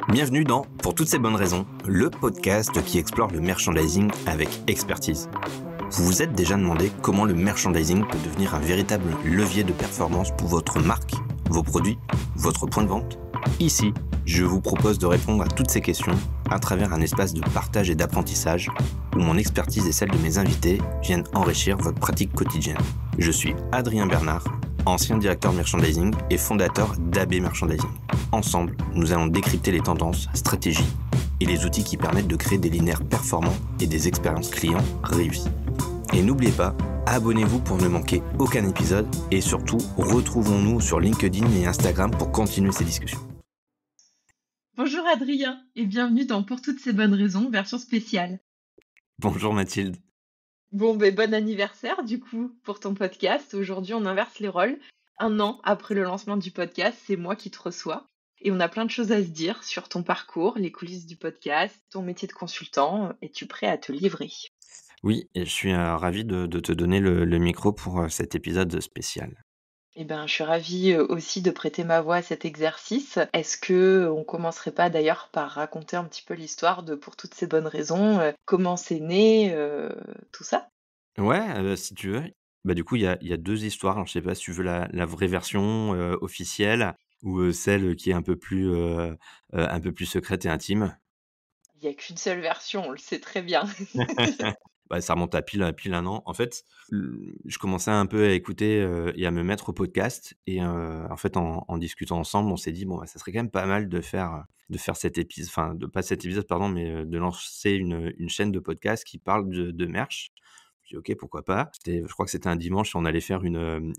Bienvenue dans Pour toutes ces bonnes raisons, le podcast qui explore le merchandising avec expertise. Vous vous êtes déjà demandé comment le merchandising peut devenir un véritable levier de performance pour votre marque, vos produits, votre point de vente ? Ici, je vous propose de répondre à toutes ces questions à travers un espace de partage et d'apprentissage où mon expertise et celle de mes invités viennent enrichir votre pratique quotidienne. Je suis Adrien Bernard, ancien directeur merchandising et fondateur d'AB Merchandising. Ensemble, nous allons décrypter les tendances, stratégies et les outils qui permettent de créer des linéaires performants et des expériences clients réussies. Et n'oubliez pas, abonnez-vous pour ne manquer aucun épisode et surtout, retrouvons-nous sur LinkedIn et Instagram pour continuer ces discussions. Bonjour Adrien et bienvenue dans Pour toutes ces bonnes raisons, version spéciale. Bonjour Mathilde. Bon anniversaire du coup pour ton podcast. Aujourd'hui on inverse les rôles. 1 an après le lancement du podcast, c'est moi qui te reçois. Et on a plein de choses à se dire sur ton parcours, les coulisses du podcast, ton métier de consultant. Es-tu prêt à te livrer ? Oui, et je suis ravi de te donner le micro pour cet épisode spécial. Je suis ravie aussi de prêter ma voix à cet exercice. Est-ce que on commencerait pas d'ailleurs par raconter un petit peu l'histoire de Pour toutes ces bonnes raisons, comment c'est né, tout ça ? Ouais, si tu veux. Du coup, il y a 2 histoires. Alors, je sais pas si tu veux la vraie version officielle ou celle qui est un peu plus secrète et intime. Il y a qu'une seule version, on le sait très bien. Ça remonte à pile 1 an. En fait, je commençais un peu à écouter et à me mettre au podcast et en fait, en discutant ensemble, on s'est dit: «Bon, ça serait quand même pas mal de faire cet épisode, enfin, de pas cet épisode, pardon, mais de lancer une chaîne de podcast qui parle de merch». Je dis: «OK, pourquoi pas?» Je crois que c'était un dimanche et on allait faire une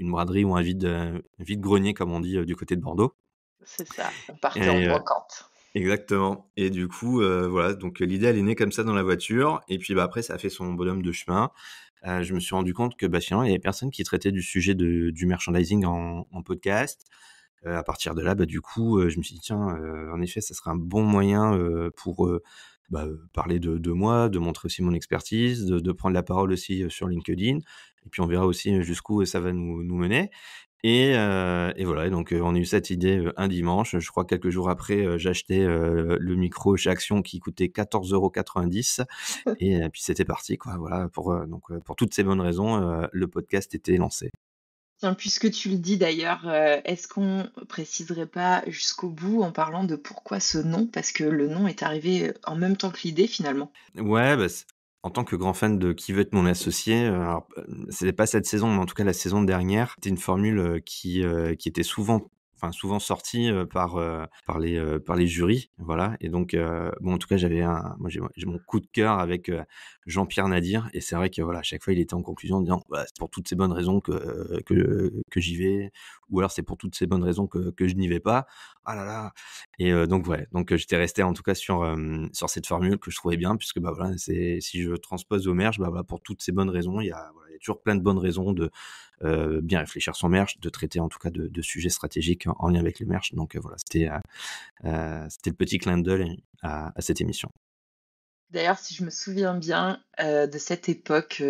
braderie ou un vide-grenier, comme on dit, du côté de Bordeaux. C'est ça, on partait en Et brocante. exactement. Et du coup, voilà, donc l'idée, elle est née comme ça dans la voiture et puis, après ça a fait son bonhomme de chemin. Je me suis rendu compte que, finalement, il y avait personne qui traitait du sujet du merchandising en podcast. À partir de là, du coup, je me suis dit: «Tiens, en effet, ça serait un bon moyen, pour, parler de moi, de montrer aussi mon expertise, de prendre la parole aussi, sur LinkedIn et puis on verra aussi jusqu'où ça va nous mener». Et voilà, et donc on a eu cette idée, un dimanche. Je crois quelques jours après, j'ai acheté, le micro chez Action qui coûtait 14,90 € et puis c'était parti quoi. Voilà pour toutes ces bonnes raisons, le podcast était lancé. Tiens, puisque tu le dis d'ailleurs, est-ce qu'on préciserait pas jusqu'au bout en parlant de pourquoi ce nom? Parce que le nom est arrivé, en même temps que l'idée finalement. Ouais, c en tant que grand fan de Qui veut être mon associé, alors, c'était pas cette saison, mais en tout cas la saison dernière, c'était une formule, qui était souvent sortie, par les jurys, voilà. Et donc, en tout cas, j'ai mon coup de cœur avec, Jean-Pierre Nadir, et c'est vrai que, voilà, à chaque fois, il était en conclusion en disant: «Bah, c'est pour toutes ces bonnes raisons que j'y vais», ou alors: «C'est pour toutes ces bonnes raisons que je n'y vais pas». Ah là là! Et donc ouais, j'étais resté en tout cas sur cette formule que je trouvais bien puisque, voilà, c'est si je transpose au merch, voilà, pour toutes ces bonnes raisons, il y a toujours plein de bonnes raisons de, bien réfléchir son merch, de traiter en tout cas de sujets stratégiques en lien avec le merch. Donc voilà, c'était le petit clin d'œil à cette émission. D'ailleurs, si je me souviens bien, de cette époque,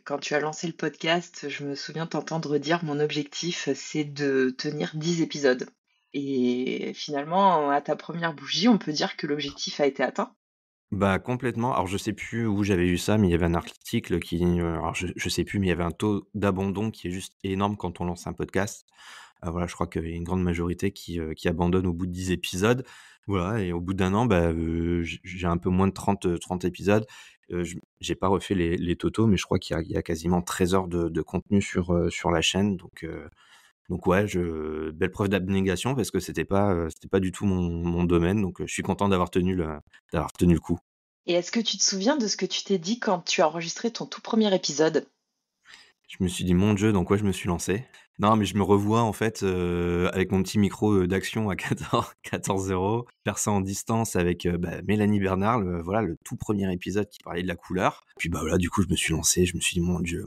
quand tu as lancé le podcast, je me souviens t'entendre dire: «Mon objectif, c'est de tenir 10 épisodes» et finalement, à ta première bougie, on peut dire que l'objectif a été atteint? Complètement. Alors je sais plus où j'avais lu ça, mais il y avait un article alors je sais plus, mais il y avait un taux d'abandon qui est juste énorme quand on lance un podcast. Voilà, je crois qu'il y a une grande majorité qui abandonne au bout de 10 épisodes. Voilà, et au bout d'1 an, j'ai un peu moins de 30 épisodes. J'ai pas refait les totaux, mais je crois qu'il y a quasiment 13 heures de contenu sur la chaîne. Donc ouais, belle preuve d'abnégation parce que c'était pas du tout mon domaine. Donc je suis content d'avoir tenu le coup. Et est-ce que tu te souviens de ce que tu t'es dit quand tu as enregistré ton tout premier épisode? Je me suis dit: «Mon Dieu, dans quoi je me suis lancé?» Non, mais je me revois en fait, avec mon petit micro, d'Action à 14 €, faire ça en distance avec, Mélanie Bernard, voilà, le tout premier épisode qui parlait de la couleur. Puis, voilà, du coup, je me suis lancé, je me suis dit: mon Dieu,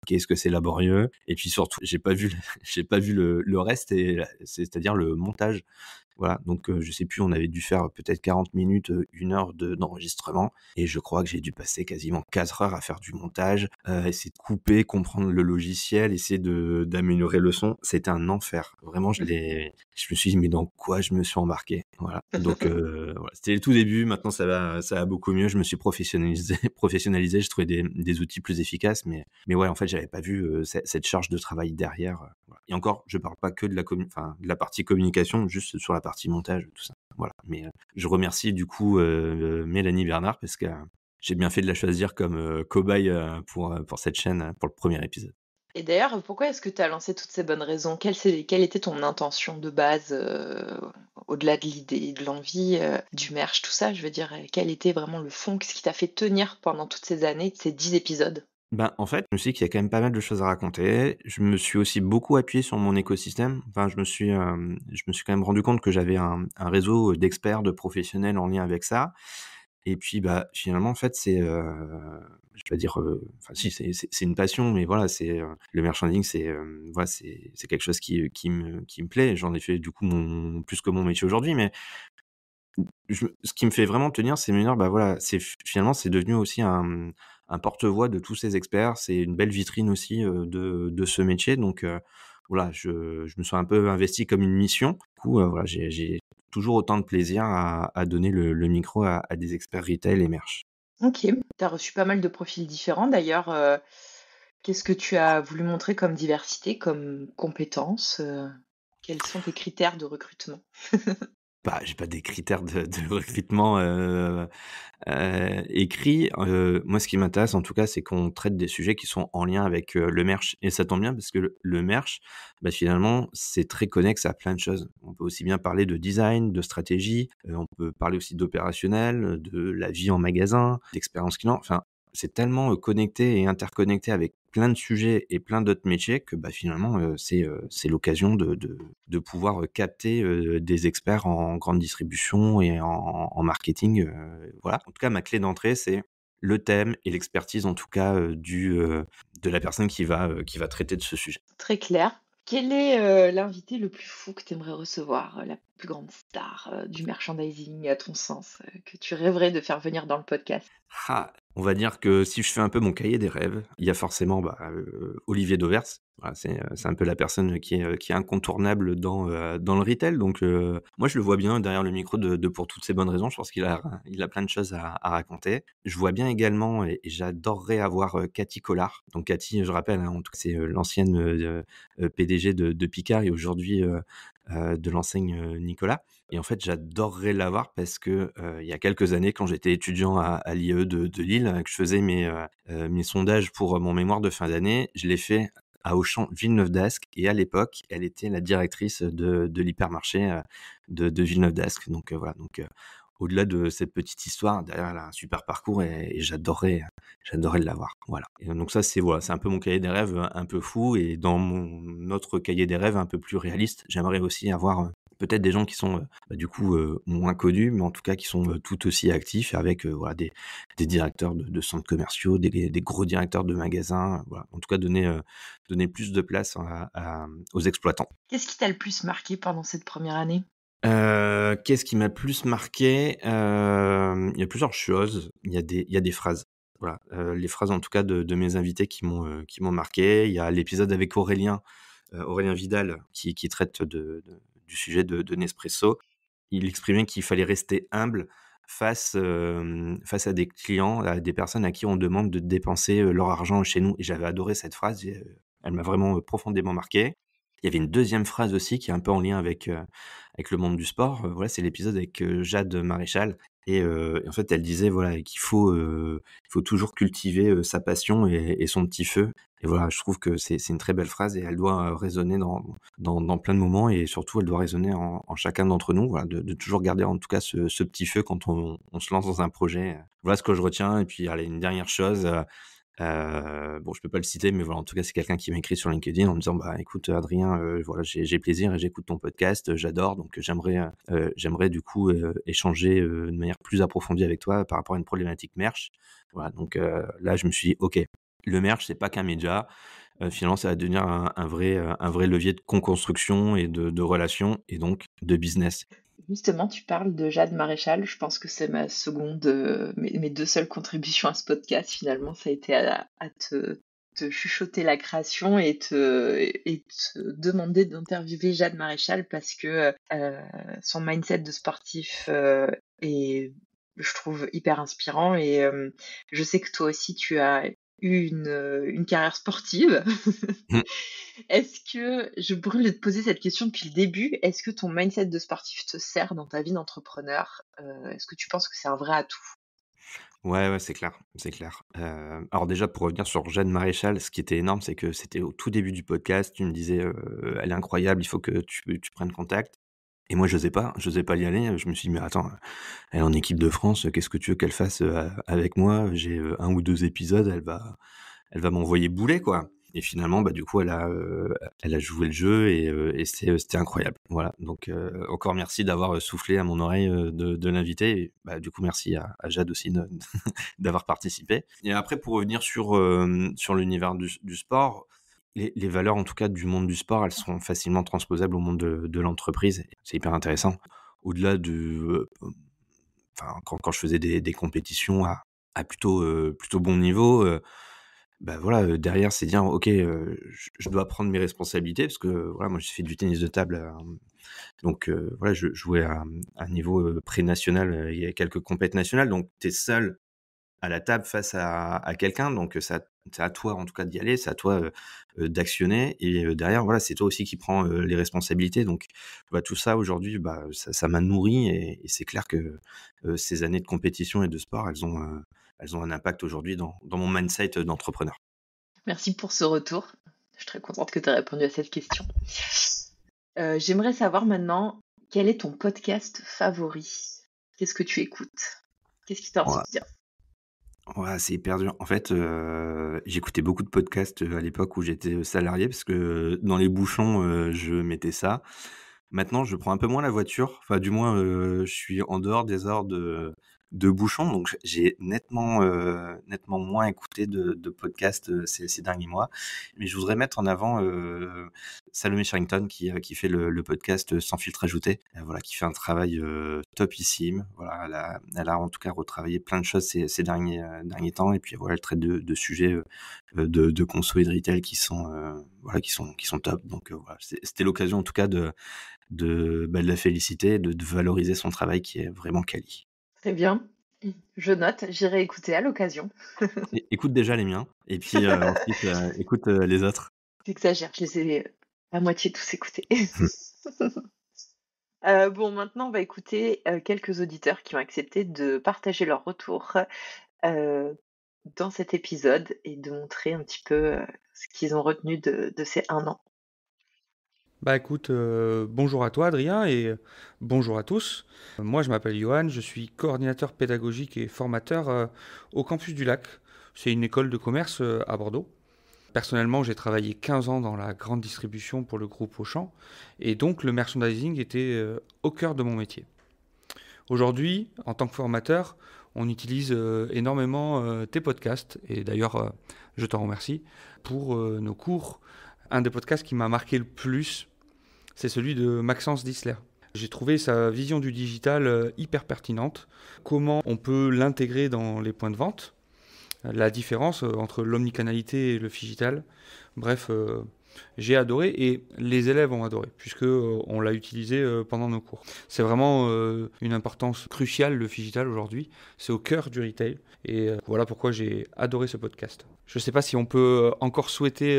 qu'est-ce que c'est laborieux!» Et puis surtout, j'ai pas vu j'ai pas vu le reste, c'est-à-dire le montage. Voilà, donc je sais plus, on avait dû faire peut-être 40 minutes, 1 heure d'enregistrement, et je crois que j'ai dû passer quasiment 4 heures à faire du montage, essayer de couper, comprendre le logiciel, essayer d'améliorer le son. C'était un enfer. Vraiment, je me suis dit: «Mais dans quoi je me suis embarqué?» Voilà, donc voilà, c'était le tout début. Maintenant ça va beaucoup mieux. Je me suis professionnalisé professionnalisé, j'ai trouvé des outils plus efficaces, mais ouais, en fait, j'avais pas vu, cette charge de travail derrière, voilà, et encore, je parle pas que de la partie communication, juste sur la partie montage, tout ça, voilà, mais je remercie du coup, Mélanie Bernard parce que j'ai bien fait de la choisir comme, cobaye, pour cette chaîne, pour le premier épisode. Et d'ailleurs, pourquoi est-ce que tu as lancé toutes ces bonnes raisons? Quelle était ton intention de base, au-delà de l'idée, de l'envie, du merch, tout ça? Je veux dire, quel était vraiment le fond? Qu'est-ce qui t'a fait tenir pendant toutes ces années, ces 10 épisodes? Ben, en fait, je me suis dit qu'il y a quand même pas mal de choses à raconter. Je me suis aussi beaucoup appuyé sur mon écosystème. Enfin, je me suis quand même rendu compte que j'avais un réseau d'experts, de professionnels en lien avec ça. Et puis, bah, finalement, en fait, je vais dire, enfin si, c'est une passion, mais voilà, le merchandising, voilà, c'est quelque chose qui me plaît. J'en ai fait, du coup, mon plus que mon métier aujourd'hui, mais ce qui me fait vraiment tenir, c'est de me dire, bah, voilà, finalement, c'est devenu aussi un porte-voix de tous ces experts. C'est une belle vitrine aussi, de ce métier, donc voilà, je me suis un peu investi comme une mission. Du coup, voilà, j'ai toujours autant de plaisir à donner le micro à des experts retail et merch. OK. Tu as reçu pas mal de profils différents d'ailleurs, qu'est-ce que tu as voulu montrer comme diversité, comme compétences, quels sont tes critères de recrutement? Bah, j'ai pas des critères de recrutement, écrits. Moi, ce qui m'intéresse, en tout cas, c'est qu'on traite des sujets qui sont en lien avec, le merch, et ça tombe bien parce que le merch, bah, finalement, c'est très connexe à plein de choses. On peut aussi bien parler de design, de stratégie, on peut parler aussi d'opérationnel, de la vie en magasin, d'expérience client. Enfin, c'est tellement, connecté et interconnecté avec plein de sujets et plein d'autres métiers que, bah, finalement, c'est l'occasion de pouvoir, capter, des experts en grande distribution et en marketing, voilà. En tout cas, ma clé d'entrée, c'est le thème et l'expertise, en tout cas, de la personne qui va traiter de ce sujet. Très clair. Quel est, l'invité le plus fou que tu aimerais recevoir, la plus grande star, du merchandising à ton sens, que tu rêverais de faire venir dans le podcast? Ah! On va dire que si je fais un peu mon cahier des rêves, il y a forcément, bah, Olivier Dauvers. Voilà, c'est un peu la personne qui est incontournable dans le retail, donc moi je le vois bien derrière le micro de Pour toutes ces bonnes raisons. Je pense qu'il a plein de choses à raconter. Je vois bien également, et j'adorerais avoir, Cathy Collard. Donc Cathy, je rappelle, hein, en tout cas, c'est, l'ancienne, PDG de Picard et aujourd'hui, de l'enseigne, Nicolas. Et en fait, j'adorerais l'avoir parce que, il y a quelques années, quand j'étais étudiant à l'IAE de Lille, que je faisais mes sondages pour, mon mémoire de fin d'année, je l'ai fait à Auchan Villeneuve d'Ascq, et à l'époque, elle était la directrice de l'hypermarché, de Villeneuve d'Ascq. Donc voilà, donc au-delà de cette petite histoire, derrière, elle a un super parcours, et j'adorerais l'avoir. Voilà, et donc ça, voilà, c'est un peu mon cahier des rêves, un peu fou, et dans mon autre cahier des rêves un peu plus réaliste, j'aimerais aussi avoir, peut-être des gens qui sont, bah, du coup, moins connus, mais en tout cas qui sont, tout aussi actifs, avec, voilà, des directeurs de centres commerciaux, des gros directeurs de magasins, voilà. En tout cas, donner plus de place aux exploitants. Qu'est-ce qui t'a le plus marqué pendant cette première année? Qu'est-ce qui m'a plus marqué? Il y a plusieurs choses. Il y a des phrases. Voilà, les phrases, en tout cas, de mes invités qui m'ont marqué. Il y a l'épisode avec Aurélien Vidal, qui traite du sujet de Nespresso. Il exprimait qu'il fallait rester humble face à des clients, à des personnes à qui on demande de dépenser, leur argent chez nous, et j'avais adoré cette phrase, et elle m'a vraiment, profondément marqué. Il y avait une deuxième phrase aussi qui est un peu en lien avec le monde du sport, voilà, c'est l'épisode avec, Jade Maréchal, et en fait, elle disait, voilà, qu'il faut toujours cultiver, sa passion et son petit feu, et voilà, je trouve que c'est une très belle phrase, et elle doit, résonner dans plein de moments, et surtout elle doit résonner en chacun d'entre nous, voilà, de toujours garder en tout cas ce petit feu quand on se lance dans un projet, voilà ce que je retiens. Et puis allez, une dernière chose, bon, je peux pas le citer, mais voilà, en tout cas, c'est quelqu'un qui m'a écrit sur LinkedIn en me disant: «Bah, écoute, Adrien, voilà, j'ai plaisir et j'écoute ton podcast, j'adore, donc j'aimerais du coup, échanger, de manière plus approfondie avec toi par rapport à une problématique merch». Voilà, donc là, je me suis dit: «OK, le merch, c'est pas qu'un média, finalement, ça va devenir un vrai levier de co-construction et de relations, et donc de business». Justement, tu parles de Jade Maréchal, je pense que c'est ma seconde, mes 2 seules contributions à ce podcast finalement, ça a été à te te chuchoter la création et te demander d'interviewer Jade Maréchal parce que son mindset de sportif est, je trouve, hyper inspirant. Et je sais que toi aussi, tu as eu une carrière sportive. Mmh. Est-ce que, je brûle de te poser cette question depuis le début, est-ce que ton mindset de sportif te sert dans ta vie d'entrepreneur? Est-ce que tu penses que c'est un vrai atout? Ouais, ouais, c'est clair, c'est clair. Alors déjà pour revenir sur Jeanne Maréchal, ce qui était énorme, c'est que c'était au tout début du podcast, tu me disais: «Elle est incroyable, il faut que tu prennes contact» et moi j'osais pas y aller, je me suis dit: «Mais attends, elle est en équipe de France, qu'est-ce que tu veux qu'elle fasse, avec moi? J'ai, 1 ou 2 épisodes, elle va m'envoyer bouler, quoi» et finalement, bah, du coup, elle a joué le jeu et c'était incroyable. Voilà, donc encore merci d'avoir, soufflé à mon oreille, de l'inviter et bah, du coup, merci à Jade aussi de d'avoir participé et après pour revenir sur l'univers du sport, les valeurs en tout cas du monde du sport, elles sont facilement transposables au monde de l'entreprise. C'est hyper intéressant. Au-delà enfin quand je faisais des compétitions à plutôt bon niveau, bah, voilà, derrière c'est dire: «OK, je dois prendre mes responsabilités» parce que voilà, moi j'ai fait du tennis de table, donc voilà, je jouais à un niveau, pré-national, il y a quelques compètes nationales, donc tu es seul à la table face à quelqu'un, donc ça c'est à toi en tout cas d'y aller, c'est à toi, d'actionner et derrière voilà, c'est toi aussi qui prends, les responsabilités donc bah, tout ça aujourd'hui, bah, ça m'a nourri et c'est clair que, ces années de compétition et de sport, elles ont un impact aujourd'hui dans mon mindset, d'entrepreneur. Merci pour ce retour. Je suis très contente que tu aies répondu à cette question. J'aimerais savoir maintenant, quel est ton podcast favori? Qu'est-ce que tu écoutes? Qu'est-ce qui Ouais, t'inspire? ouais, c'est hyper dur. En fait, j'écoutais beaucoup de podcasts, à l'époque où j'étais, salarié parce que dans les bouchons, je mettais ça. Maintenant, je prends un peu moins la voiture, enfin du moins, je suis en dehors des heures de bouchons, donc j'ai nettement moins écouté de podcasts, ces derniers mois. Mais je voudrais mettre en avant, Salomé Sherrington qui fait le podcast, Sans filtre ajouté, voilà, qui fait un travail, topissime. Voilà, elle a en tout cas retravaillé plein de choses ces derniers temps et puis voilà, elle traite de sujets, de conso et de retail qui sont, voilà, qui sont top. Donc, voilà, c'était l'occasion en tout cas de la féliciter, de valoriser son travail qui est vraiment quali. Très bien. Je note, j'irai écouter à l'occasion. Écoute déjà les miens et puis, ensuite, écoute, les autres. J'exagère, je les ai à moitié tous écoutés. Bon, maintenant, on va écouter, quelques auditeurs qui ont accepté de partager leur retour, heu, dans cet épisode et de montrer un petit peu, ce qu'ils ont retenu de ces 1 an. Bah écoute, bonjour à toi Adrien et bonjour à tous. Moi je m'appelle Johan, je suis coordinateur pédagogique et formateur au Campus du Lac. C'est une école de commerce à Bordeaux. Personnellement, j'ai travaillé 15 ans dans la grande distribution pour le groupe Auchan et donc le merchandising était au cœur de mon métier. Aujourd'hui, en tant que formateur, on utilise énormément tes podcasts et d'ailleurs je t'en remercie pour nos cours. Un des podcasts qui m'a marqué le plus, c'est celui de Maxence Dissler. J'ai trouvé sa vision du digital hyper pertinente. Comment on peut l'intégrer dans les points de vente, la différence entre l'omnicanalité et le digital. Bref, j'ai adoré et les élèves ont adoré puisque on l'a utilisé pendant nos cours. C'est vraiment une importance cruciale le digital aujourd'hui. C'est au cœur du retail et voilà pourquoi j'ai adoré ce podcast. Je ne sais pas si on peut encore souhaiter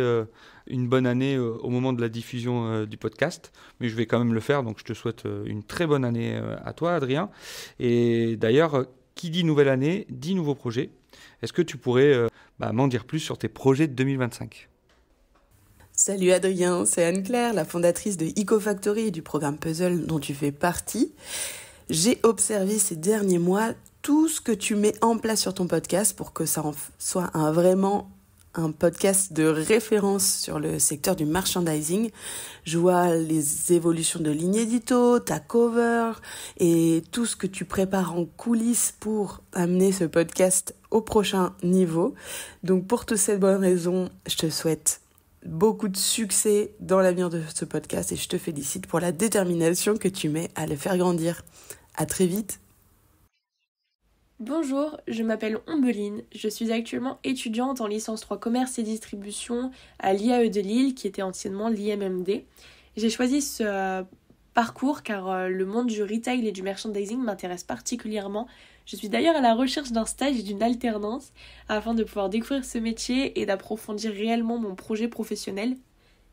une bonne année au moment de la diffusion du podcast, mais je vais quand même le faire. Donc je te souhaite une très bonne année à toi, Adrien. Et d'ailleurs, qui dit nouvelle année, dit nouveaux projets. Est-ce que tu pourrais m'en dire plus sur tes projets de 2025 ? Salut Adrien, c'est Anne-Claire, la fondatrice de EcoFactory et du programme Puzzle dont tu fais partie. J'ai observé ces derniers mois tout ce que tu mets en place sur ton podcast pour que ça en soit vraiment un podcast de référence sur le secteur du merchandising. Je vois les évolutions de ligne édito, ta cover et tout ce que tu prépares en coulisses pour amener ce podcast au prochain niveau. Donc pour toutes ces bonnes raisons, je te souhaite beaucoup de succès dans l'avenir de ce podcast et je te félicite pour la détermination que tu mets à le faire grandir. À très vite. Bonjour, je m'appelle Ombeline, je suis actuellement étudiante en licence 3 commerce et distribution à l'IAE de Lille qui était anciennement l'IMMD. J'ai choisi ce parcours car le monde du retail et du merchandising m'intéresse particulièrement. Je suis d'ailleurs à la recherche d'un stage et d'une alternance afin de pouvoir découvrir ce métier et d'approfondir réellement mon projet professionnel.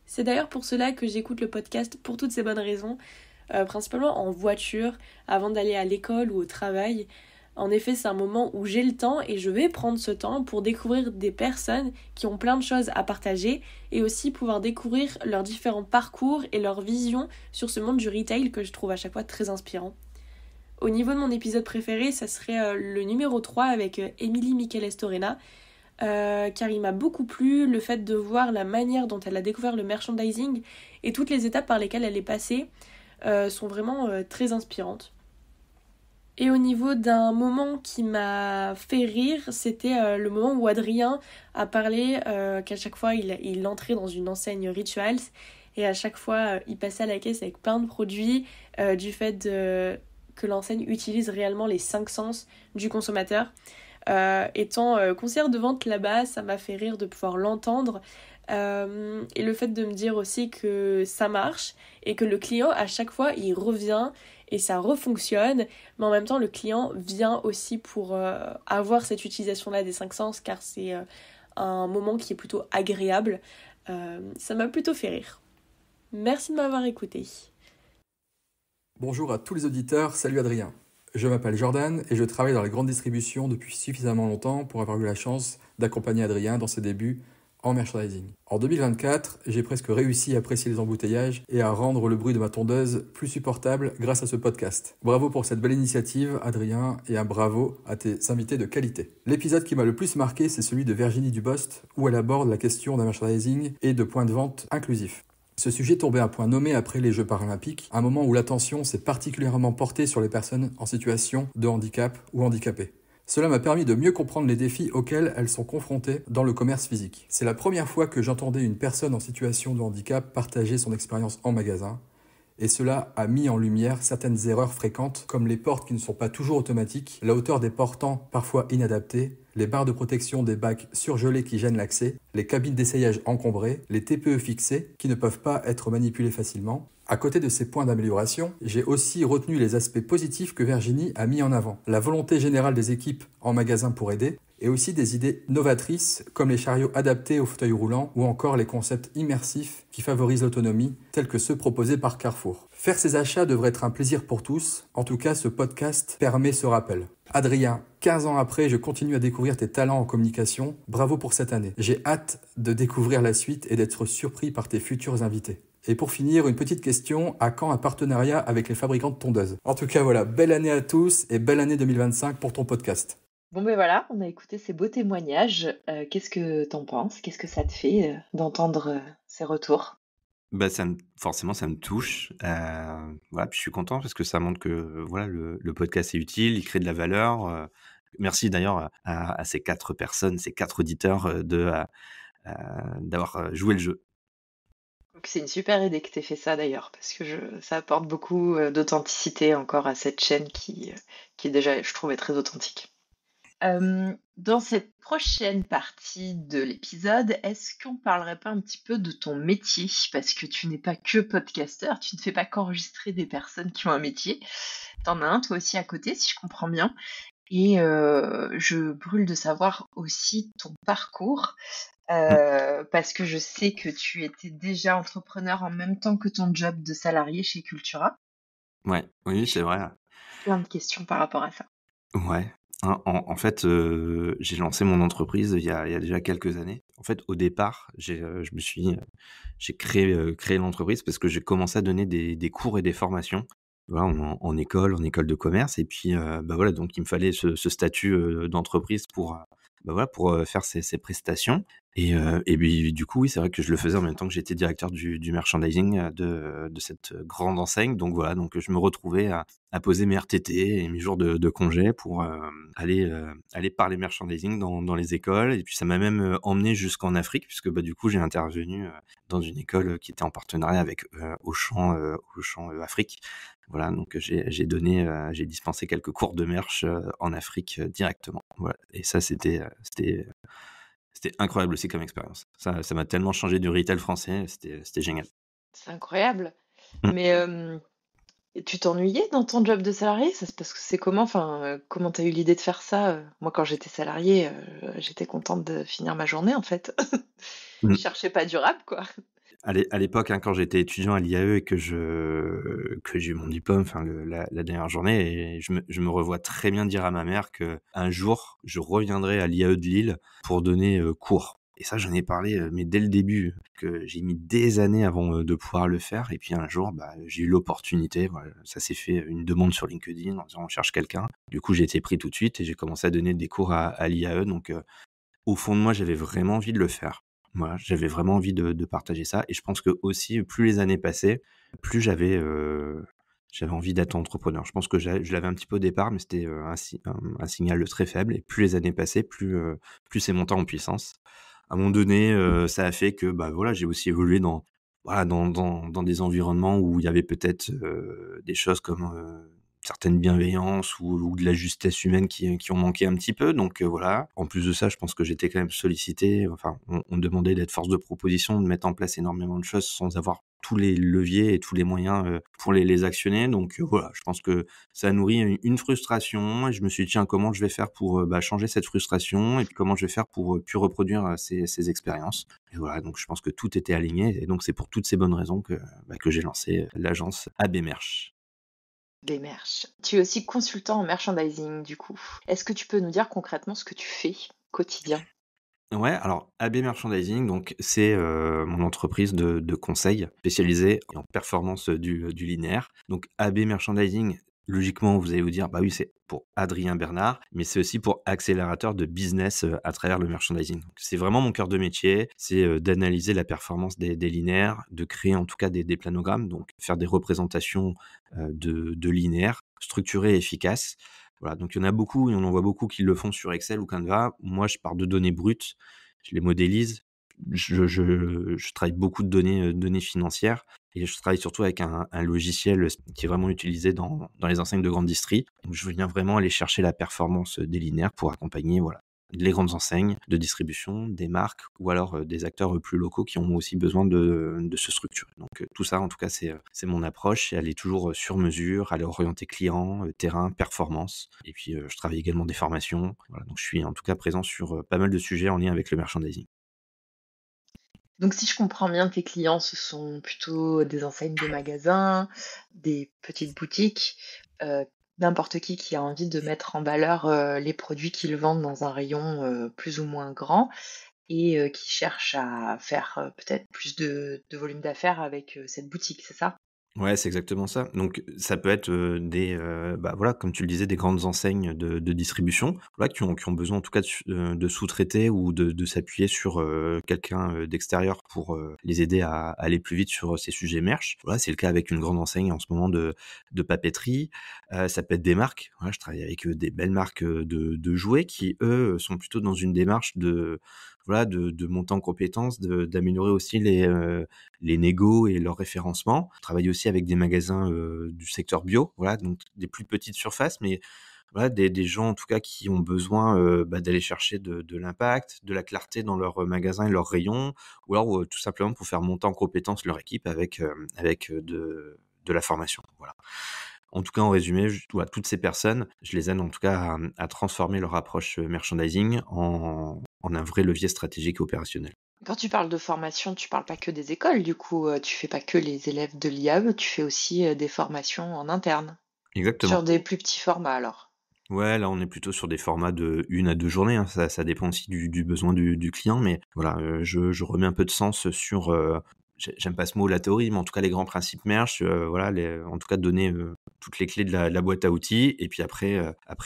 C'est d'ailleurs pour cela que j'écoute le podcast pour toutes ces bonnes raisons, principalement en voiture, avant d'aller à l'école ou au travail. En effet, c'est un moment où j'ai le temps et je vais prendre ce temps pour découvrir des personnes qui ont plein de choses à partager et aussi pouvoir découvrir leurs différents parcours et leurs visions sur ce monde du retail que je trouve à chaque fois très inspirant. Au niveau de mon épisode préféré, ça serait le numéro 3 avec Émilie Michel-Estorena, car il m'a beaucoup plu le fait de voir la manière dont elle a découvert le merchandising et toutes les étapes par lesquelles elle est passée sont vraiment très inspirantes. Et au niveau d'un moment qui m'a fait rire, c'était le moment où Adrien a parlé qu'à chaque fois il entrait dans une enseigne Rituals et à chaque fois il passait à la caisse avec plein de produits du fait que l'enseigne utilise réellement les 5 sens du consommateur. Étant conseillère de vente là-bas, ça m'a fait rire de pouvoir l'entendre et le fait de me dire aussi que ça marche et que le client à chaque fois il revient et ça refonctionne, mais en même temps le client vient aussi pour avoir cette utilisation-là des 5 sens car c'est un moment qui est plutôt agréable. Ça m'a plutôt fait rire. Merci de m'avoir écouté. Bonjour à tous les auditeurs, salut Adrien. Je m'appelle Jordan et je travaille dans la grande distribution depuis suffisamment longtemps pour avoir eu la chance d'accompagner Adrien dans ses débuts en merchandising. En 2024, j'ai presque réussi à apprécier les embouteillages et à rendre le bruit de ma tondeuse plus supportable grâce à ce podcast. Bravo pour cette belle initiative, Adrien, et un bravo à tes invités de qualité. L'épisode qui m'a le plus marqué, c'est celui de Virginie Dubost, où elle aborde la question d'un merchandising et de points de vente inclusifs. Ce sujet tombait à point nommé après les Jeux paralympiques, un moment où l'attention s'est particulièrement portée sur les personnes en situation de handicap ou handicapées. Cela m'a permis de mieux comprendre les défis auxquels elles sont confrontées dans le commerce physique. C'est la première fois que j'entendais une personne en situation de handicap partager son expérience en magasin, et cela a mis en lumière certaines erreurs fréquentes, comme les portes qui ne sont pas toujours automatiques, la hauteur des portants parfois inadaptée, les barres de protection des bacs surgelés qui gênent l'accès, les cabines d'essayage encombrées, les TPE fixés qui ne peuvent pas être manipulés facilement. À côté de ces points d'amélioration, j'ai aussi retenu les aspects positifs que Virginie a mis en avant. La volonté générale des équipes en magasin pour aider, et aussi des idées novatrices comme les chariots adaptés aux fauteuils roulants ou encore les concepts immersifs qui favorisent l'autonomie, tels que ceux proposés par Carrefour. Faire ces achats devrait être un plaisir pour tous, en tout cas ce podcast permet ce rappel. Adrien, 15 ans après, je continue à découvrir tes talents en communication, bravo pour cette année. J'ai hâte de découvrir la suite et d'être surpris par tes futurs invités. Et pour finir, une petite question, à quand un partenariat avec les fabricants de tondeuses ? En tout cas voilà, belle année à tous et belle année 2025 pour ton podcast. Bon ben voilà, on a écouté ces beaux témoignages. Qu'est-ce que t'en penses? Qu'est-ce que ça te fait d'entendre ces retours? Bah, forcément, ça me touche. Voilà, puis je suis content parce que ça montre que voilà, le podcast est utile, il crée de la valeur. Merci d'ailleurs à ces 4 personnes, ces 4 auditeurs d'avoir joué le jeu. Donc c'est une super idée que t'aies fait ça d'ailleurs, parce que ça apporte beaucoup d'authenticité encore à cette chaîne qui est déjà, je trouvais, très authentique. Dans cette prochaine partie de l'épisode, est-ce qu'on parlerait pas un petit peu de ton métier? Parce que tu n'es pas que podcasteur, tu ne fais pas qu'enregistrer des personnes qui ont un métier. T'en as un toi aussi à côté, si je comprends bien. Et je brûle de savoir aussi ton parcours, parce que je sais que tu étais déjà entrepreneur en même temps que ton job de salarié chez Cultura. Ouais, oui, c'est vrai. Plein de questions par rapport à ça. Ouais. En fait, j'ai lancé mon entreprise il y a déjà quelques années. En fait, au départ, j'ai créé l'entreprise parce que j'ai commencé à donner des cours et des formations, voilà, en école de commerce. Et puis, bah voilà, donc il me fallait ce statut d'entreprise pour voilà, pour, faire ces prestations et puis, du coup, oui, c'est vrai que je le faisais en même temps que j'étais directeur du merchandising, de cette grande enseigne. Donc voilà, donc je me retrouvais à poser mes RTT et mes jours de congé pour, aller parler merchandising dans les écoles et puis ça m'a même, emmené jusqu'en Afrique puisque, bah, du coup, j'ai intervenu, dans une école, qui était en partenariat avec, Auchan, Afrique. Voilà, donc j'ai dispensé quelques cours de merch, en Afrique, directement. Voilà et ça c'était incroyable aussi comme expérience. Ça m'a tellement changé du retail français, c'était génial. C'est incroyable. Mmh. Mais tu t'ennuyais dans ton job de salarié? Ça se passe c'est comment? Enfin, comment t'as eu l'idée de faire ça? Moi, quand j'étais salariée, j'étais contente de finir ma journée, en fait. Je Mmh. cherchais pas durable, quoi. À l'époque, hein, quand j'étais étudiant à l'IAE et que j'ai eu mon diplôme, enfin la dernière journée et je me revois très bien dire à ma mère qu'un jour, je reviendrai à l'IAE de Lille pour donner, cours et ça, j'en ai parlé, mais dès le début, que j'ai mis des années avant, de pouvoir le faire et puis un jour, bah, j'ai eu l'opportunité, voilà, ça s'est fait, une demande sur LinkedIn en disant: «On cherche quelqu'un». Du coup, j'ai été pris tout de suite et j'ai commencé à donner des cours à l'IAE donc au fond de moi, j'avais vraiment envie de le faire. Voilà, j'avais vraiment envie de partager ça et je pense que aussi plus les années passaient, plus j'avais envie d'être entrepreneur. Je pense que je l'avais un petit peu au départ, mais c'était, un signal très faible et plus les années passaient, plus c'est monté en puissance. À un moment donné, ça a fait que, bah, voilà, j'ai aussi évolué dans des environnements où il y avait peut-être, des choses comme, certaines bienveillances ou de la justesse humaine qui ont manqué un petit peu donc voilà. En plus de ça, je pense que j'étais quand même sollicité, enfin on me demandait d'être force de proposition, de mettre en place énormément de choses sans avoir tous les leviers et tous les moyens, pour les actionner donc voilà, je pense que ça a nourri une frustration et je me suis dit: «Tiens, comment je vais faire pour, bah, changer cette frustration et puis comment je vais faire pour, plus reproduire, ces expériences?» Et voilà, donc je pense que tout était aligné et donc c'est pour toutes ces bonnes raisons que j'ai lancé, l'agence AB Merch. Les merch. Tu es aussi consultant en merchandising, du coup. Est-ce que tu peux nous dire concrètement ce que tu fais quotidien? Ouais, alors AB Merchandising, donc c'est, mon entreprise de conseil spécialisée en performance, du linéaire. Donc AB Merchandising, logiquement, vous allez vous dire: «Bah oui, c'est pour Adrien Bernard», mais c'est aussi pour accélérateur de business, à travers le merchandising. Donc c'est vraiment mon cœur de métier, c'est, d'analyser la performance des linéaires, de créer en tout cas des planogrammes, donc faire des représentations, de linéaires structurées et efficaces. Voilà, donc il y en a beaucoup et on en voit beaucoup qui le font sur Excel ou Canva. Moi, je pars de données brutes, je les modélise. Je travaille beaucoup de données financières et je travaille surtout avec un logiciel qui est vraiment utilisé dans les enseignes de grande distri. Donc je viens vraiment aller chercher la performance des linéaires pour accompagner, voilà, les grandes enseignes de distribution, des marques ou alors, des acteurs, plus locaux qui ont aussi besoin de se structurer. Donc, tout ça en tout cas c'est mon approche et elle est toujours, sur mesure, elle est orientée client, terrain, performance et puis, je travaille également des formations. Voilà, donc je suis en tout cas présent sur, pas mal de sujets en lien avec le merchandising. Donc si je comprends bien, tes clients, ce sont plutôt des enseignes de magasins, des petites boutiques, heu, n'importe qui a envie de mettre en valeur, les produits qu'ils vendent dans un rayon, plus ou moins grand et qui cherche à faire, peut-être plus de volume d'affaires avec, cette boutique, c'est ça? Ouais, c'est exactement ça. Donc ça peut être, bah, voilà, comme tu le disais, des grandes enseignes de distribution, voilà, qui ont besoin en tout cas de sous-traiter ou de s'appuyer sur, quelqu'un, d'extérieur pour, les aider à aller plus vite sur, ces sujets merch. Voilà, c'est le cas avec une grande enseigne en ce moment de papeterie. Ça peut être des marques. Voilà, je travaille avec, des belles marques, de jouets qui, eux, sont plutôt dans une démarche voilà, de monter en compétences, d'améliorer aussi les négos et leur référencement. Je travaille aussi avec des magasins, du secteur bio, voilà, donc des plus petites surfaces, mais voilà, des gens en tout cas qui ont besoin, bah, d'aller chercher de l'impact, de la clarté dans leurs, magasins et leurs rayons ou alors, tout simplement pour faire monter en compétence leur équipe avec, de la formation, voilà. En tout cas, en résumé, voilà, toutes ces personnes, je les aide en tout cas à transformer leur approche, merchandising en un vrai levier stratégique et opérationnel. Quand tu parles de formation, tu parles pas que des écoles du coup, tu fais pas que les élèves de l'IAE, tu fais aussi, des formations en interne? Sur Exactement. des plus petits formats alors? Ouais, là, on est plutôt sur des formats de 1 à 2 journées, hein. Ça dépend aussi du besoin du client, mais voilà, je remets un peu de sens j'aime pas ce mot, la théorie, mais en tout cas les grands principes merch, voilà, en tout cas donner toutes les clés de la boîte à outils. Et puis après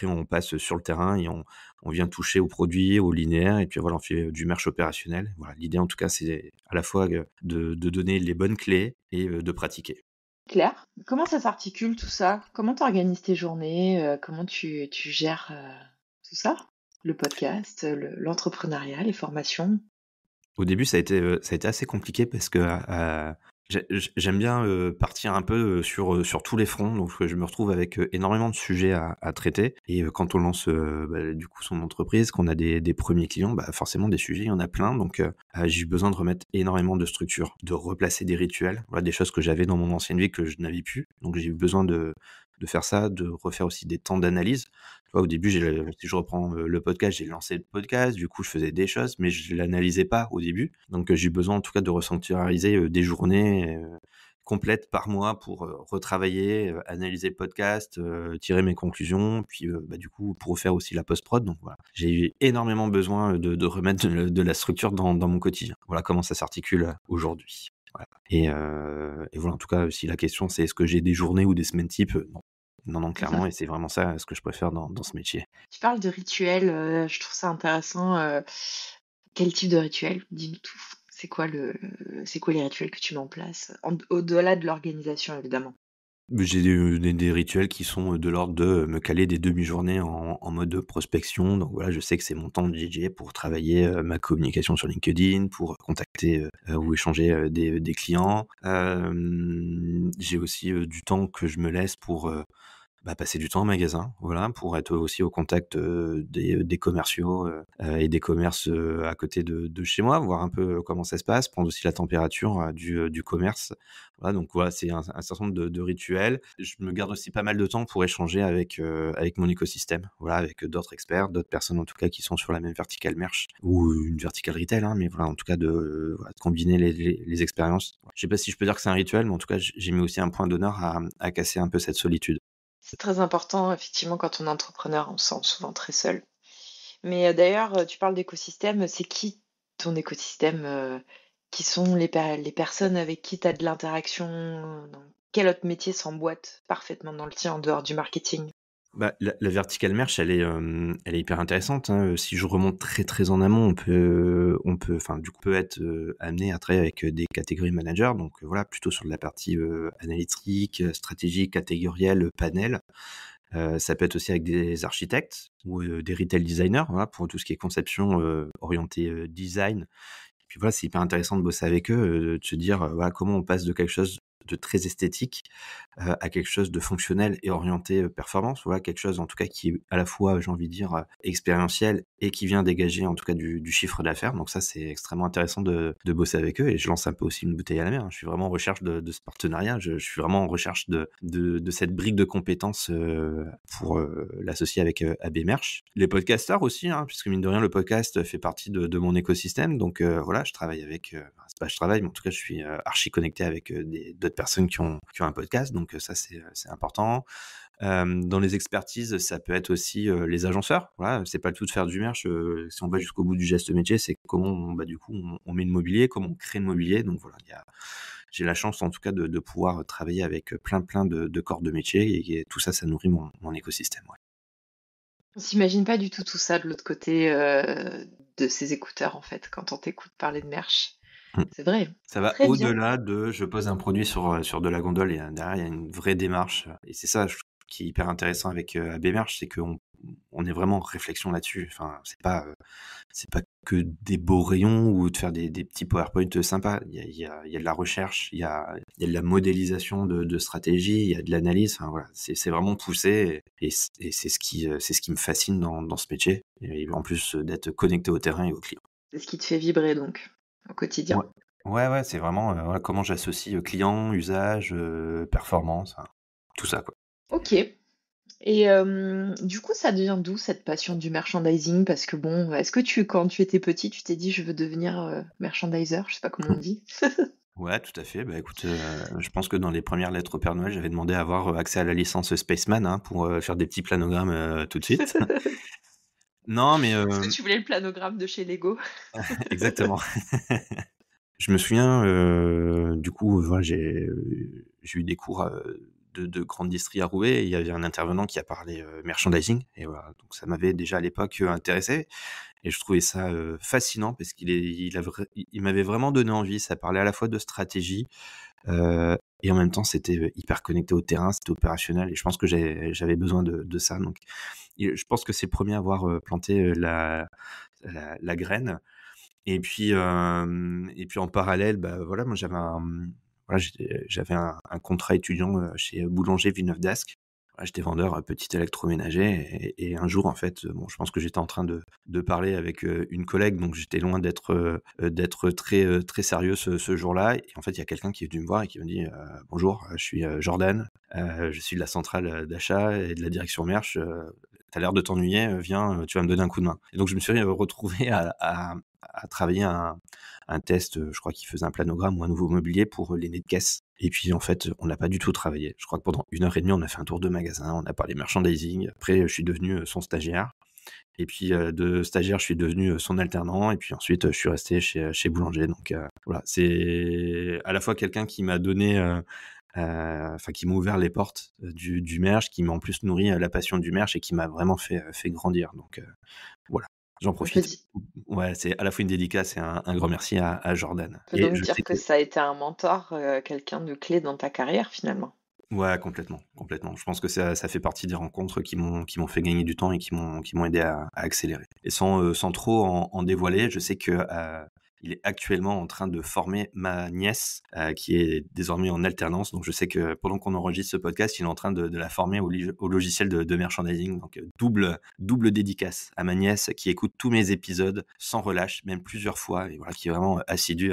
on passe sur le terrain et on vient toucher au produit, au linéaire, et puis voilà, on fait du merch opérationnel. Voilà, l'idée en tout cas, c'est à la fois de donner les bonnes clés et de pratiquer. Claire, comment ça s'articule tout ça? Comment tu organises tes journées? Comment tu gères tout ça? Le podcast, l'entrepreneuriat, les formations? Au début, ça a été assez compliqué parce que, j'aime bien, partir un peu, sur tous les fronts. Donc, je me retrouve avec, énormément de sujets à traiter. Et quand on lance, du coup, son entreprise, qu'on a des premiers clients, bah, forcément des sujets, il y en a plein. Donc, j'ai eu besoin de remettre énormément de structure, de replacer des rituels. Voilà, des choses que j'avais dans mon ancienne vie que je n'avais plus. Donc, j'ai eu besoin de faire ça, de refaire aussi des temps d'analyse. Tu vois, au début, si je reprends, le podcast, j'ai lancé le podcast, du coup, je faisais des choses, mais je l'analysais pas au début. Donc, j'ai eu besoin en tout cas de resanctuariser, des journées, complètes par mois pour, retravailler, analyser le podcast, tirer mes conclusions, puis, du coup, pour refaire aussi la post-prod. Donc voilà, j'ai eu énormément besoin, de remettre de la structure dans mon quotidien. Voilà comment ça s'articule, aujourd'hui. Voilà. Et voilà, en tout cas, si la question c'est est-ce que j'ai des journées ou des semaines type, non. Non, clairement, et c'est vraiment ça ce que je préfère dans ce métier. Tu parles de rituels, je trouve ça intéressant. Quel type de rituel? Dis-nous tout. C'est quoi les rituels que tu mets en place? Au-delà de l'organisation, évidemment. J'ai des rituels qui sont de l'ordre de me caler des demi-journées en mode prospection. Donc voilà, je sais que c'est mon temps de DJ pour travailler ma communication sur LinkedIn, pour contacter ou échanger des clients. J'ai aussi du temps que je me laisse pour passer du temps en magasin, voilà, pour être aussi au contact des commerciaux et des commerces à côté de chez moi, voir un peu comment ça se passe, prendre aussi la température du commerce. Voilà, donc voilà, c'est un certain nombre de rituels. Je me garde aussi pas mal de temps pour échanger avec mon écosystème, voilà, avec d'autres experts, d'autres personnes en tout cas qui sont sur la même verticale merch ou une verticale retail, hein, mais voilà, en tout cas voilà, de combiner les expériences. Je sais pas si je peux dire que c'est un rituel, mais en tout cas, j'ai mis aussi un point d'honneur à casser un peu cette solitude. C'est très important, effectivement, quand on est entrepreneur, on se sent souvent très seul. Mais d'ailleurs, tu parles d'écosystème, c'est qui ton écosystème? Qui sont les personnes avec qui tu as de l'interaction? Dans quel autre métier s'emboîte parfaitement dans le tien en dehors du marketing? La verticale merch, elle est hyper intéressante, hein. Si je remonte très, très en amont, enfin, du coup, peut être amené à travailler avec des catégories managers. Donc, voilà, plutôt sur de la partie analytique, stratégique, catégorielle, panel. Ça peut être aussi avec des architectes ou des retail designers, voilà, pour tout ce qui est conception orientée design. Et puis voilà, c'est hyper intéressant de bosser avec eux, de se dire voilà, comment on passe de quelque chose de très esthétique à quelque chose de fonctionnel et orienté performance. Voilà, quelque chose en tout cas qui est à la fois, j'ai envie de dire, expérientiel et qui vient dégager en tout cas du chiffre d'affaires. Donc ça, c'est extrêmement intéressant de bosser avec eux, et je lance un peu aussi une bouteille à la mer, hein. Je suis vraiment en recherche de ce partenariat. Je suis vraiment en recherche de cette brique de compétences pour l'associer avec AB Merch. Les podcasteurs aussi, hein, puisque mine de rien, le podcast fait partie de mon écosystème. Donc voilà, je travaille avec... c'est pas je travaille, mais en tout cas, je suis archi connecté avec d'autres personnes qui ont un podcast. Donc ça, c'est important. Dans les expertises, ça peut être aussi les agenceurs. Voilà, c'est pas le tout de faire du merch. Si on va jusqu'au bout du geste métier, c'est comment du coup on met le mobilier, comment on crée le mobilier. Donc voilà, j'ai la chance en tout cas de pouvoir travailler avec plein de corps de métier, et tout ça, ça nourrit mon écosystème. Ouais. On s'imagine pas du tout ça de l'autre côté de ces écouteurs, en fait, quand on t'écoute parler de merch. C'est vrai. Ça va Très bien. au-delà de je pose un produit sur de la gondole, et derrière, il y a une vraie démarche. Et c'est ça qui est hyper intéressant avec AB Merch, c'est qu'on est vraiment en réflexion là-dessus. Enfin, c'est pas que des beaux rayons ou de faire des petits PowerPoint sympas. Il y a de la recherche, il y a de la modélisation de stratégie, il y a de l'analyse. Enfin, voilà, c'est vraiment poussé, et c'est ce qui me fascine dans ce métier. Et en plus d'être connecté au terrain et aux clients. C'est ce qui te fait vibrer, donc, au quotidien. Ouais, c'est vraiment voilà, comment j'associe client, usage, performance, hein, tout ça, quoi. Ok. Et du coup, ça devient d'où cette passion du merchandising? Parce que bon, est-ce que quand tu étais petit, tu t'es dit je veux devenir merchandiser? Je sais pas comment on dit. Ouais, tout à fait. Bah écoute, je pense que dans les premières lettres au Père Noël, j'avais demandé à avoir accès à la licence Spaceman, hein, pour faire des petits planogrammes tout de suite. Non, mais Est-ce que tu voulais le planogramme de chez Lego? exactement. Je me souviens, du coup, voilà, j'ai eu des cours, de grande distri à Roubaix et il y avait un intervenant qui a parlé, merchandising et voilà, donc ça m'avait déjà à l'époque, intéressé et je trouvais ça, fascinant parce il m'avait vraiment donné envie. Ça parlait à la fois de stratégie, et en même temps c'était, hyper connecté au terrain, c'était opérationnel et je pense que j'avais besoin de ça donc je pense que c'est le premier à avoir, planté, la graine et puis en parallèle, bah, voilà, moi voilà, j'avais un contrat étudiant, chez Boulanger Villeneuve d'Ascq. Voilà, j'étais vendeur, petit électroménager et un jour, en fait, bon, je pense que j'étais en train de parler avec, une collègue, donc j'étais loin d'être très sérieux ce jour-là et en fait, il y a quelqu'un qui est venu me voir et qui me dit: «Bonjour, je suis, Jordan, je suis de la centrale, d'achat et de la direction merch, tu l'air de t'ennuyer, viens, tu vas me donner un coup de main» et donc je me suis retrouvé à travailler un test, je crois qu'il faisait un planogramme ou un nouveau mobilier pour les nez de caisse et puis en fait, on n'a pas du tout travaillé. Je crois que pendant 1 heure et demie, on a fait un tour de magasin, on a parlé merchandising. Après, je suis devenu, son stagiaire et puis, de stagiaire, je suis devenu, son alternant et puis ensuite, je suis resté chez Boulanger donc voilà, c'est à la fois quelqu'un qui m'a donné, enfin qui m'a ouvert les portes, du merch, qui m'a en plus nourri, la passion du merch et qui m'a vraiment fait grandir donc voilà, j'en On peut profite. di Ouais, c'est à la fois une dédicace et un grand merci à Jordan on peut et donc je dire sais que que ça a été un mentor, quelqu'un de clé dans ta carrière, finalement? ouais, complètement, complètement. Je pense que ça fait partie des rencontres qui m'ont fait gagner du temps et qui m'ont aidé à accélérer et sans trop en dévoiler, je sais que, il est actuellement en train de former ma nièce, qui est désormais en alternance. Donc je sais que pendant qu'on enregistre ce podcast, il est en train de la former au logiciel de merchandising. Donc, double dédicace à ma nièce qui écoute tous mes épisodes sans relâche, même plusieurs fois et voilà, qui est vraiment assidue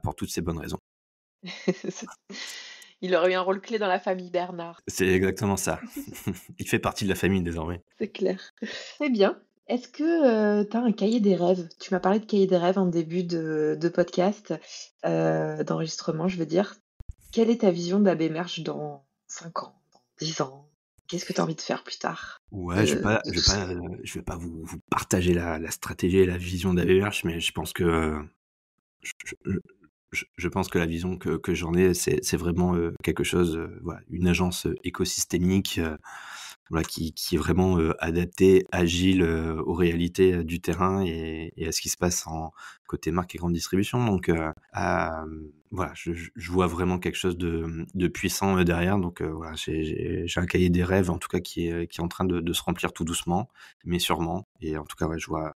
pour toutes ces bonnes raisons. Il aurait eu un rôle clé dans la famille Bernard, C'est exactement ça. Il fait partie de la famille désormais. c'est clair. Très bien. Est-ce que, tu as un cahier des rêves? Tu m'as parlé de cahier des rêves en début de podcast, d'enregistrement, je veux dire. Quelle est ta vision d'AB Merch dans 5 ans, dans 10 ans? Qu'est-ce que tu as envie de faire plus tard Ouais, de tout ça? je vais pas vous partager la stratégie et la vision d'AVRH, mais je pense que, je je je pense que la vision que j'en ai, c'est vraiment, quelque chose, voilà, une agence, écosystémique, voilà, qui est vraiment, adaptée, agile, aux réalités, du terrain et à ce qui se passe en côté marque et grande distribution donc voilà, je vois vraiment quelque chose de puissant, derrière donc voilà, j'ai un cahier des rêves en tout cas qui est en train de se remplir tout doucement, mais sûrement et en tout cas, ouais, je vois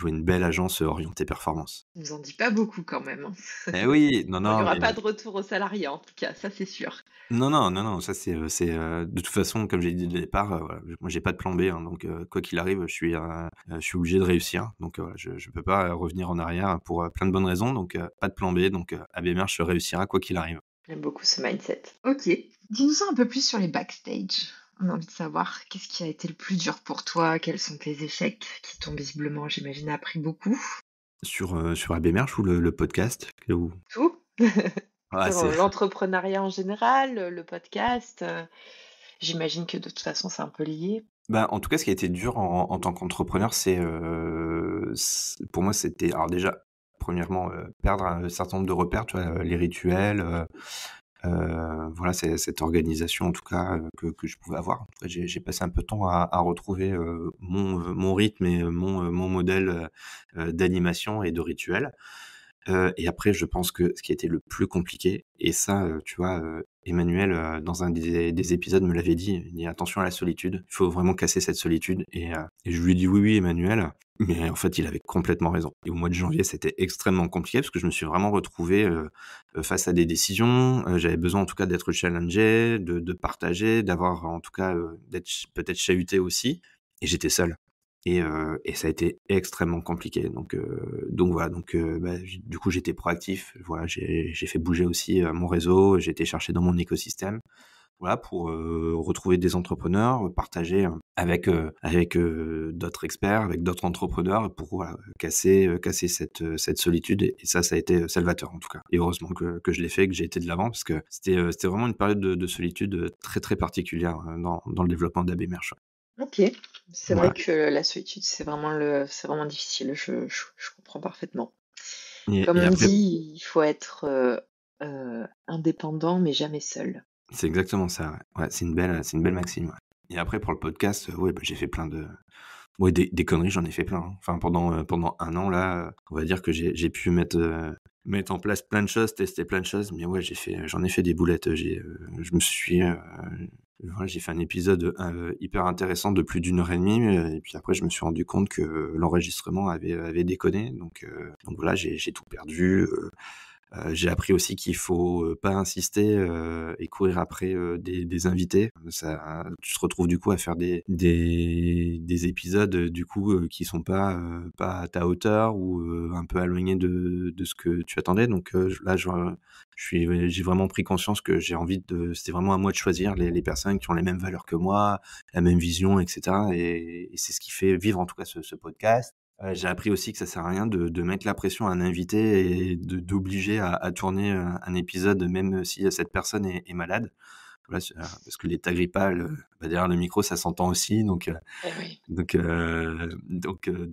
une belle agence, orientée performance. Ça nous en dit pas beaucoup quand même, hein. Eh oui, non, Bon, il y non, aura mais pas de retour aux salariés en tout cas, ça c'est sûr. non, non, non, non, ça de toute façon, comme j'ai dit dès le départ, voilà, moi j'ai pas de plan B, hein, donc quoi qu'il arrive, je suis obligé de réussir, donc voilà, je peux pas revenir en arrière pour, plein de bonnes raisons, donc pas de plan B, donc AB Merch réussira quoi qu'il arrive. J'aime beaucoup ce mindset. OK. Dis-nous un peu plus sur les backstage. On a envie de savoir qu'est-ce qui a été le plus dur pour toi? Quels sont tes échecs qui t'ont visiblement, j'imagine, appris beaucoup? Sur AB Merch ou le podcast? Ou Tout? ah Sur, c'est l'entrepreneuriat en général, le podcast, j'imagine que de toute façon c'est un peu lié. bah, en tout cas, ce qui a été dur en tant qu'entrepreneur, pour moi, c'était alors déjà, premièrement, perdre un certain nombre de repères, tu vois? Les rituels, voilà, c'est cette organisation en tout cas, que je pouvais avoir. En tout cas, j'ai passé un peu de temps à retrouver, mon rythme et mon modèle, d'animation et de rituel. Et après je pense que ce qui a été le plus compliqué et ça, tu vois, Emmanuel, dans un des épisodes me l'avait dit, il dit: «Attention à la solitude, il faut vraiment casser cette solitude» et je lui ai dit: «Oui, oui Emmanuel», mais en fait il avait complètement raison et au mois de janvier, c'était extrêmement compliqué parce que je me suis vraiment retrouvé, face à des décisions, j'avais besoin en tout cas d'être challengé, de partager, d'avoir en tout cas, d'être peut-être chahuté aussi et j'étais seul. Et ça a été extrêmement compliqué donc voilà bah, du coup j'étais proactif, voilà, j'ai fait bouger aussi, mon réseau, j'ai été chercher dans mon écosystème, voilà pour, retrouver des entrepreneurs, partager, avec d'autres experts, avec d'autres entrepreneurs pour voilà, casser cette solitude et ça a été salvateur en tout cas et heureusement que je l'ai fait, que j'ai été de l'avant parce que c'était vraiment une période de solitude, très, très particulière, dans le développement d'AB Merch. OK. C'est vrai Voilà. que la solitude, c'est vraiment difficile, je comprends parfaitement. Comme Et on après, dit, il faut être indépendant, mais jamais seul. c'est exactement ça. Ouais, c'est une belle maxime. Ouais. Et après, pour le podcast, ouais, bah, j'ai fait plein de. Ouais, des conneries, j'en ai fait plein. Hein. Enfin, pendant un an, là, on va dire que j'ai pu mettre en place plein de choses, tester plein de choses. Mais ouais, j'en ai fait des boulettes. Je me suis. Voilà, j'ai fait un épisode hyper intéressant de plus d'1 heure et demie. Et puis après, je me suis rendu compte que l'enregistrement avait déconné. Donc voilà, j'ai tout perdu. J'ai appris aussi qu'il faut pas insister et courir après des invités. Ça, tu te retrouves du coup à faire des épisodes du coup qui sont pas à ta hauteur ou un peu éloignés de ce que tu attendais. Donc là, j'ai vraiment pris conscience que c'était vraiment à moi de choisir les personnes qui ont les mêmes valeurs que moi, la même vision, etc. Et c'est ce qui fait vivre en tout cas ce podcast. J'ai appris aussi que ça sert à rien de mettre la pression à un invité et d'obliger à tourner un épisode même si cette personne est malade. Voilà, parce que l'état grippal, bah, derrière le micro, ça s'entend aussi. Eh oui. Donc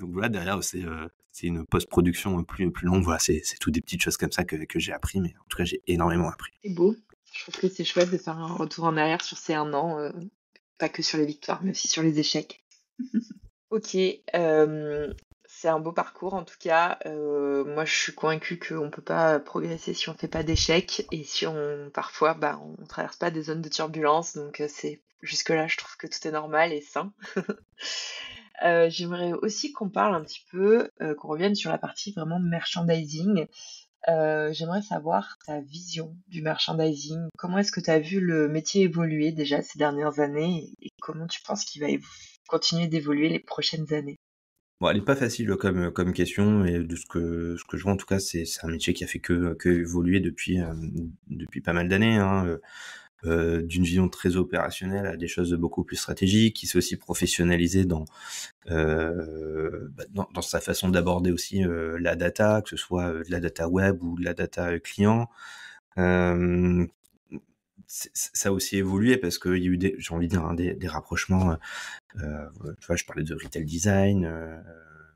voilà, derrière, c'est une post-production plus longue. Voilà, c'est tout des petites choses comme ça que j'ai appris, mais en tout cas, j'ai énormément appris. C'est beau. Je trouve que c'est chouette de faire un retour en arrière sur ces 1 an, pas que sur les victoires, mais aussi sur les échecs. Ok, c'est un beau parcours en tout cas. Moi, je suis convaincue qu'on peut pas progresser si on fait pas d'échecs et si parfois, bah, on traverse pas des zones de turbulence. Donc, jusque-là, je trouve que tout est normal et sain. J'aimerais aussi qu'on parle un petit peu, qu'on revienne sur la partie vraiment merchandising. J'aimerais savoir ta vision du merchandising. Comment est-ce que tu as vu le métier évoluer déjà ces dernières années et comment tu penses qu'il va continuer d'évoluer les prochaines années? Bon, elle est pas facile comme question et de ce que je vois en tout cas, c'est un métier qui a fait que évoluer depuis pas mal d'années, hein, d'une vision très opérationnelle à des choses beaucoup plus stratégiques, qui s'est aussi professionnalisé dans sa façon d'aborder aussi la data, que ce soit de la data web ou de la data client. Ça a aussi évolué parce qu'il y a eu j'ai envie de dire, hein, des rapprochements. Tu vois, je parlais de retail design.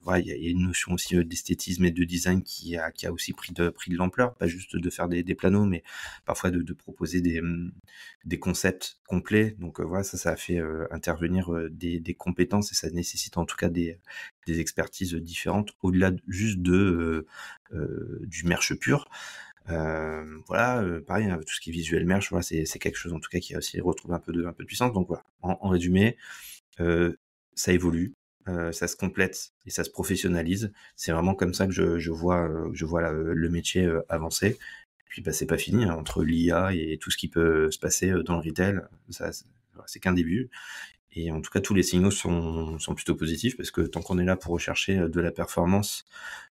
Voilà, il y a une notion aussi d'esthétisme et de design qui a aussi pris de l'ampleur, pas juste de faire des planos, mais parfois de proposer des concepts complets. Donc voilà, ça a fait intervenir des compétences et ça nécessite en tout cas des expertises différentes au-delà juste du merch pur. Voilà, pareil, tout ce qui est visuel merch, voilà, c'est quelque chose en tout cas qui a aussi retrouvé un peu de puissance. Donc voilà, en résumé, ça évolue, ça se complète et ça se professionnalise. C'est vraiment comme ça que je vois le métier avancer. Puis bah, c'est pas fini, hein, entre l'IA et tout ce qui peut se passer dans le retail, voilà, c'est qu'un début. Et en tout cas, tous les signaux sont plutôt positifs parce que tant qu'on est là pour rechercher de la performance,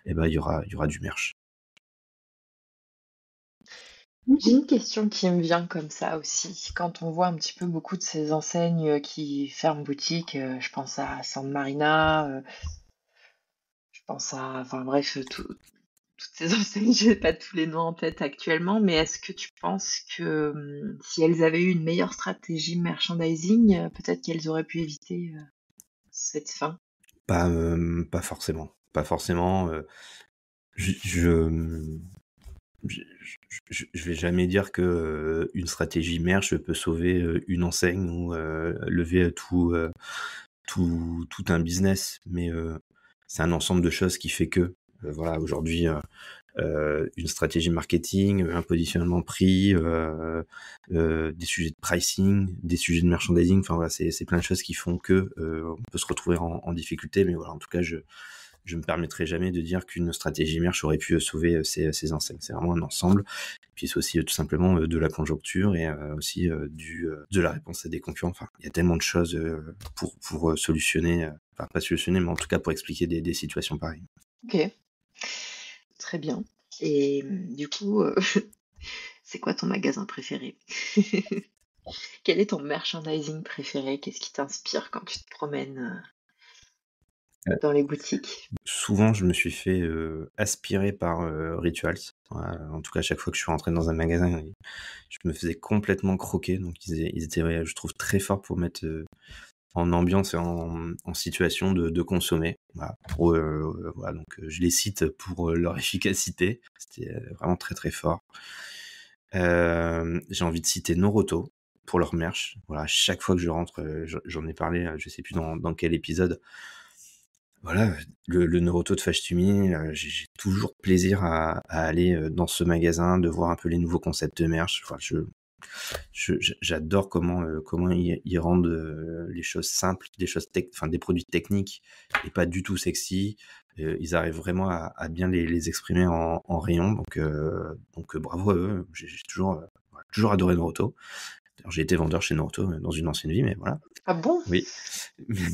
eh ben, il y aura du merch. J'ai une question qui me vient comme ça aussi. Quand on voit un petit peu beaucoup de ces enseignes qui ferment boutique, je pense à San Marina, je pense à, enfin bref, toutes ces enseignes, j'ai pas tous les noms en tête actuellement, mais est-ce que tu penses que si elles avaient eu une meilleure stratégie merchandising, peut-être qu'elles auraient pu éviter cette fin? Pas forcément. Pas forcément. Je vais jamais dire que une stratégie merch peut sauver une enseigne ou lever tout un business, mais c'est un ensemble de choses qui fait que voilà, aujourd'hui une stratégie marketing, un positionnement prix, des sujets de pricing, des sujets de merchandising, enfin voilà, c'est plein de choses qui font que on peut se retrouver en difficulté, mais voilà, en tout cas je me permettrai jamais de dire qu'une stratégie merch aurait pu sauver ces enseignes. C'est vraiment un ensemble. Puis c'est aussi tout simplement de la conjoncture et aussi de la réponse à des concurrents. Enfin, il y a tellement de choses pour solutionner, enfin pas solutionner, mais en tout cas pour expliquer des situations pareilles. Ok, très bien. Et du coup, c'est quoi ton magasin préféré? Quel est ton merchandising préféré? Qu'est-ce qui t'inspire quand tu te promènes dans les boutiques? Souvent, je me suis fait aspirer par Rituals. En tout cas, à chaque fois que je suis rentré dans un magasin, je me faisais complètement croquer. Donc, ils étaient, je trouve, très forts pour mettre en ambiance et en situation de consommer. Voilà, voilà, donc je les cite pour leur efficacité. C'était vraiment très très fort. J'ai envie de citer Noroto pour leur merch. Voilà, chaque fois que je rentre, j'en ai parlé, je sais plus dans quel épisode. Voilà, le Noroto de Fashtumi, j'ai toujours plaisir à aller dans ce magasin, de voir un peu les nouveaux concepts de merch. Enfin, j'adore comment ils rendent les choses simples, des produits techniques et pas du tout sexy. Ils arrivent vraiment à bien les exprimer en rayon. Donc bravo à eux. J'ai toujours adoré Naruto. Alors, j'ai été vendeur chez Naruto dans une ancienne vie, mais voilà. Ah bon? Oui.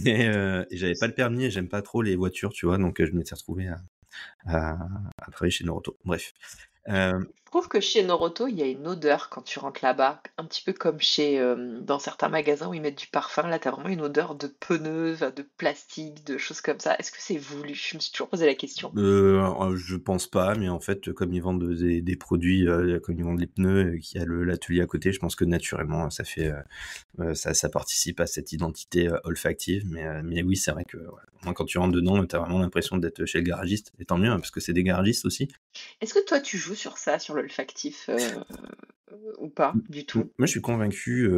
Mais et j'avais pas le permis et j'aime pas trop les voitures, tu vois, donc je m'étais retrouvé à travailler chez Naruto. Bref. Je trouve que chez Noroto, il y a une odeur quand tu rentres là-bas, un petit peu comme dans certains magasins où ils mettent du parfum. Là, t'as vraiment une odeur de pneus, enfin, de plastique, de choses comme ça. Est-ce que c'est voulu? Je me suis toujours posé la question. Je pense pas, mais en fait, comme ils vendent des produits, comme ils vendent les pneus, qu'il y a l'atelier à côté, je pense que naturellement, ça fait, ça participe à cette identité olfactive. Mais oui, c'est vrai que moi, quand tu rentres dedans, t'as vraiment l'impression d'être chez le garagiste. Et tant mieux, hein, parce que c'est des garagistes aussi. Est-ce que toi, tu joues sur ça, sur l'olfactif, ou pas du tout? Moi, je suis convaincu,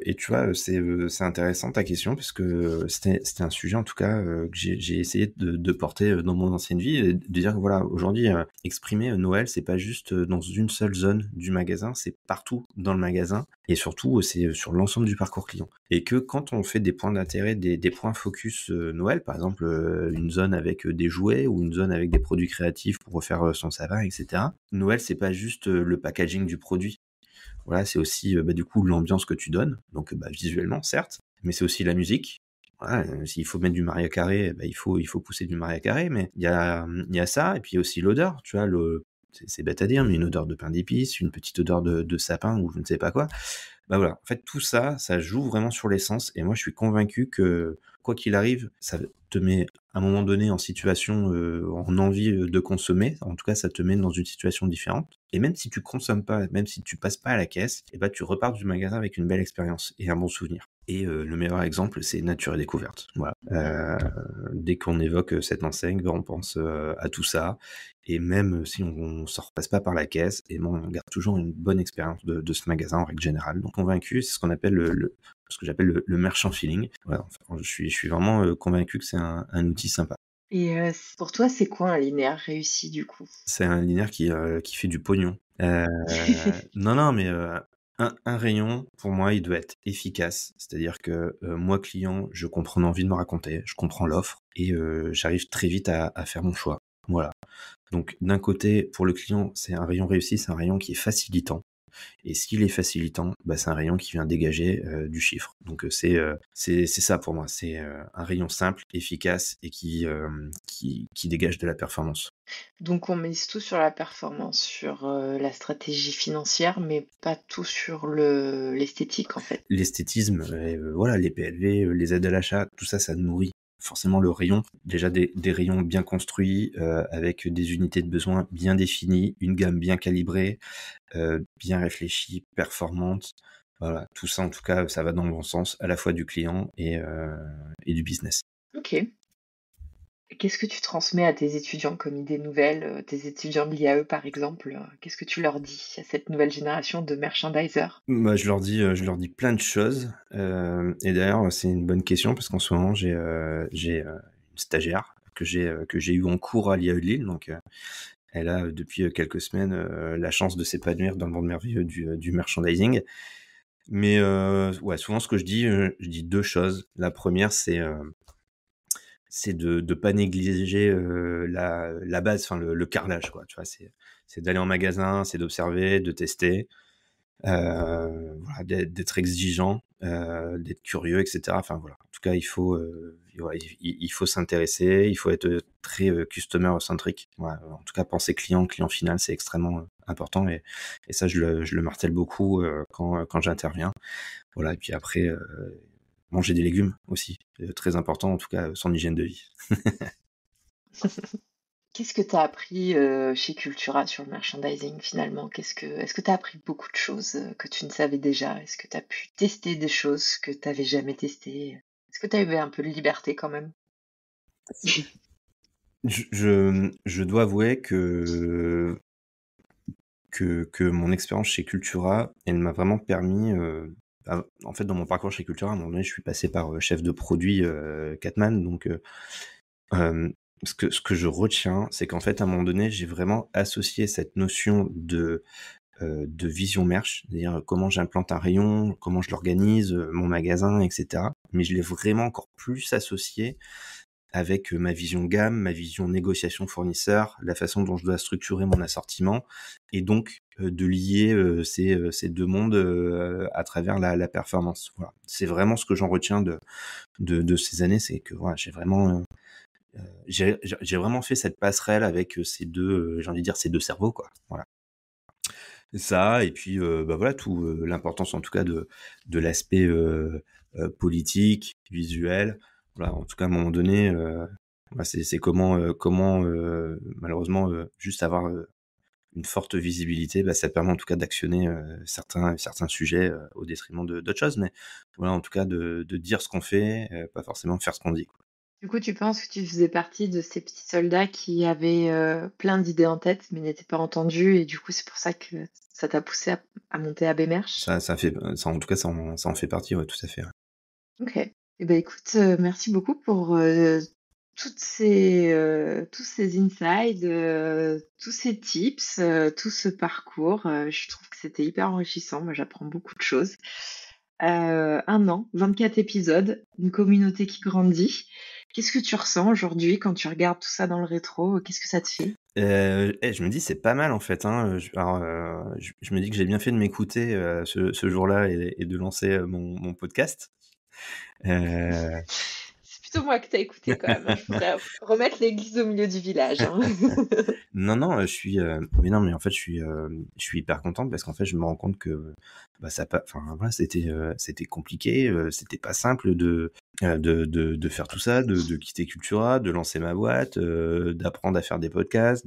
et tu vois, c'est intéressant ta question parce que c'était un sujet en tout cas que j'ai essayé de porter dans mon ancienne vie et de dire que voilà, aujourd'hui, exprimer Noël, c'est pas juste dans une seule zone du magasin, c'est partout dans le magasin et surtout c'est sur l'ensemble du parcours client. Et que quand on fait des points d'intérêt, des points focus Noël, par exemple une zone avec des jouets ou une zone avec des produits créatifs pour refaire son sapin, etc. Noël, c'est pas juste le packaging du produit. Voilà, c'est aussi du coup l'ambiance que tu donnes, donc visuellement certes, mais c'est aussi la musique. Voilà, s'il faut mettre du Mariah Carey, il faut pousser du Mariah Carey, mais il y a ça, et puis il y a aussi l'odeur, tu vois, c'est bête à dire, mais une odeur de pain d'épices, une petite odeur de sapin ou je ne sais pas quoi. Bah voilà, en fait tout ça, ça joue vraiment sur l'essence, et moi je suis convaincu que quoi qu'il arrive, ça te met à un moment donné en situation, en envie de consommer. En tout cas, ça te met dans une situation différente. Et même si tu consommes pas, même si tu passes pas à la caisse, et bah tu repars du magasin avec une belle expérience et un bon souvenir. Et le meilleur exemple, c'est Nature et Découverte. Voilà. Dès qu'on évoque cette enseigne, on pense à tout ça. Et même si on s'en repasse pas par la caisse, et on garde toujours une bonne expérience de ce magasin en règle générale. Donc convaincu, c'est ce qu'on appelle ce que j'appelle le merchant feeling. Voilà, enfin, je suis vraiment convaincu que c'est un outil sympa. Et pour toi, c'est quoi un linéaire réussi du coup? C'est un linéaire qui fait du pognon. Non, mais un rayon, pour moi, il doit être efficace. C'est-à-dire que moi, client, je comprends l'envie de me raconter, je comprends l'offre et j'arrive très vite à faire mon choix. Voilà. Donc d'un côté, pour le client, c'est un rayon réussi, c'est un rayon qui est facilitant. Et s'il est facilitant, c'est un rayon qui vient dégager du chiffre. Donc c'est ça pour moi. C'est un rayon simple, efficace et qui dégage de la performance. Donc on mise tout sur la performance, sur la stratégie financière, mais pas tout sur l'esthétique en fait. L'esthétisme, voilà, les PLV, les aides à l'achat, tout ça, ça nourrit forcément le rayon. Déjà des rayons bien construits, avec des unités de besoin bien définies, une gamme bien calibrée, bien réfléchie, performante. Voilà, tout ça en tout cas, ça va dans le bon sens, à la fois du client et du business. Ok. Qu'est-ce que tu transmets à tes étudiants comme idée nouvelle, tes étudiants de l'IAE par exemple? Qu'est-ce que tu leur dis à cette nouvelle génération de merchandisers? Je leur dis plein de choses. Et d'ailleurs, c'est une bonne question parce qu'en ce moment, j'ai une stagiaire que j'ai eue en cours à l'IAE de Lille. Donc, elle a depuis quelques semaines la chance de s'épanouir dans le monde merveilleux du merchandising. Mais ouais, souvent ce que je dis deux choses. La première, c'est de pas négliger la base, enfin le carrelage, quoi. Tu vois, c'est d'aller en magasin, c'est d'observer, de tester. Voilà, d'être exigeant, d'être curieux, etc. Enfin voilà. En tout cas, il faut s'intéresser, il faut être très customer centrique. Voilà. En tout cas, penser client final, c'est extrêmement important et ça, je le martèle beaucoup quand j'interviens. Voilà. Et puis après, manger des légumes aussi, très important. En tout cas, son hygiène de vie. Qu'est-ce que tu as appris chez Cultura sur le merchandising finalement? Est-ce que tu as appris beaucoup de choses que tu ne savais déjà? Est-ce que tu as pu tester des choses que tu n'avais jamais testées? Est-ce Est-ce que tu avais un peu de liberté quand même? Je dois avouer que mon expérience chez Cultura, elle m'a vraiment permis, en fait, dans mon parcours chez Cultura, à un moment donné, je suis passé par, chef de produit, Catman, donc ce que je retiens, c'est qu'en fait, à un moment donné, j'ai vraiment associé cette notion de vision merch, c'est-à-dire comment j'implante un rayon, comment je l'organise, mon magasin, et cetera. Mais je l'ai vraiment encore plus associé avec, ma vision gamme, ma vision négociation fournisseur, la façon dont je dois structurer mon assortiment et donc, de lier, ces 2 mondes, à travers la performance. Voilà. C'est vraiment ce que j'en retiens de ces années, c'est que voilà, j'ai vraiment fait cette passerelle avec, ces 2, j'ai envie de dire ces 2 cerveaux, quoi. Voilà. Ça et puis, bah, voilà tout, l'importance en tout cas de l'aspect, politique, visuel. Voilà, en tout cas à un moment donné, bah, c'est malheureusement, juste avoir, une forte visibilité, bah, ça permet en tout cas d'actionner, certains sujets, au détriment de d'autres choses. Mais voilà, en tout cas de dire ce qu'on fait, pas forcément faire ce qu'on dit, quoi. Du coup, tu penses que tu faisais partie de ces petits soldats qui avaient, plein d'idées en tête, mais n'étaient pas entendus et du coup, c'est pour ça que ça t'a poussé à monter AB Merch? Ça en tout cas, ça en fait partie, ouais, tout à fait, ouais. OK. Et ben écoute, merci beaucoup pour, tous ces insides, tous ces tips, tout ce parcours. Je trouve que c'était hyper enrichissant. Moi, j'apprends beaucoup de choses. 1 an, 24 épisodes, une communauté qui grandit. Qu'est-ce que tu ressens aujourd'hui quand tu regardes tout ça dans le rétro? Qu'est-ce que ça te fait? Je me dis: «C'est pas mal en fait, hein», je me dis que j'ai bien fait de m'écouter, ce jour-là et de lancer, mon podcast. Heu C'est plutôt moi que tu as écouté quand même, hein. Je voudrais remettre l'église au milieu du village, hein. Non, non, mais non, mais en fait, je suis hyper content parce qu'en fait, je me rends compte que, bah, enfin, voilà, c'était compliqué, c'était pas simple de faire tout ça, de quitter Cultura, de lancer ma boîte, d'apprendre à faire des podcasts,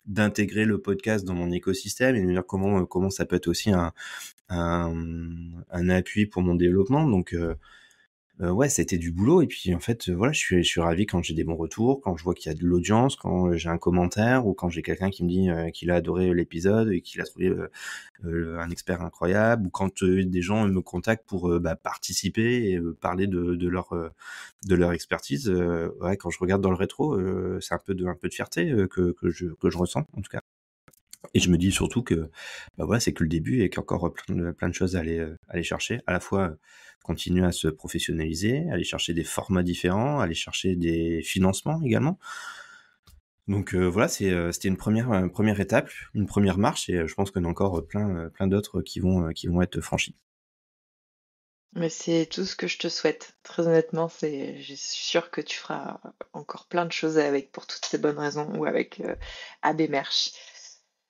d'intégrer le podcast dans mon écosystème et de me dire comment ça peut être aussi un un appui pour mon développement. Donc ouais, c'était du boulot et puis en fait, voilà, je suis ravi quand j'ai des bons retours, quand je vois qu'il y a de l'audience, quand, j'ai un commentaire ou quand j'ai quelqu'un qui me dit, qu'il a adoré l'épisode et qu'il a trouvé, un expert incroyable ou quand, des gens me contactent pour, bah, participer et parler de leur expertise, ouais, quand je regarde dans le rétro, c'est un peu de fierté, que je ressens en tout cas et je me dis surtout que, bah, voilà, c'est que le début et qu'il y a encore, plein de choses à aller chercher. À la fois, continuer à se professionnaliser, aller chercher des formats différents, aller chercher des financements également. Donc, voilà, c'était une première étape, une première marche et je pense qu'il y en a encore, plein d'autres qui vont être franchies. Mais c'est tout ce que je te souhaite. Très honnêtement, je suis sûre que tu feras encore plein de choses avec pour toutes ces bonnes raisons ou avec, AB Merch.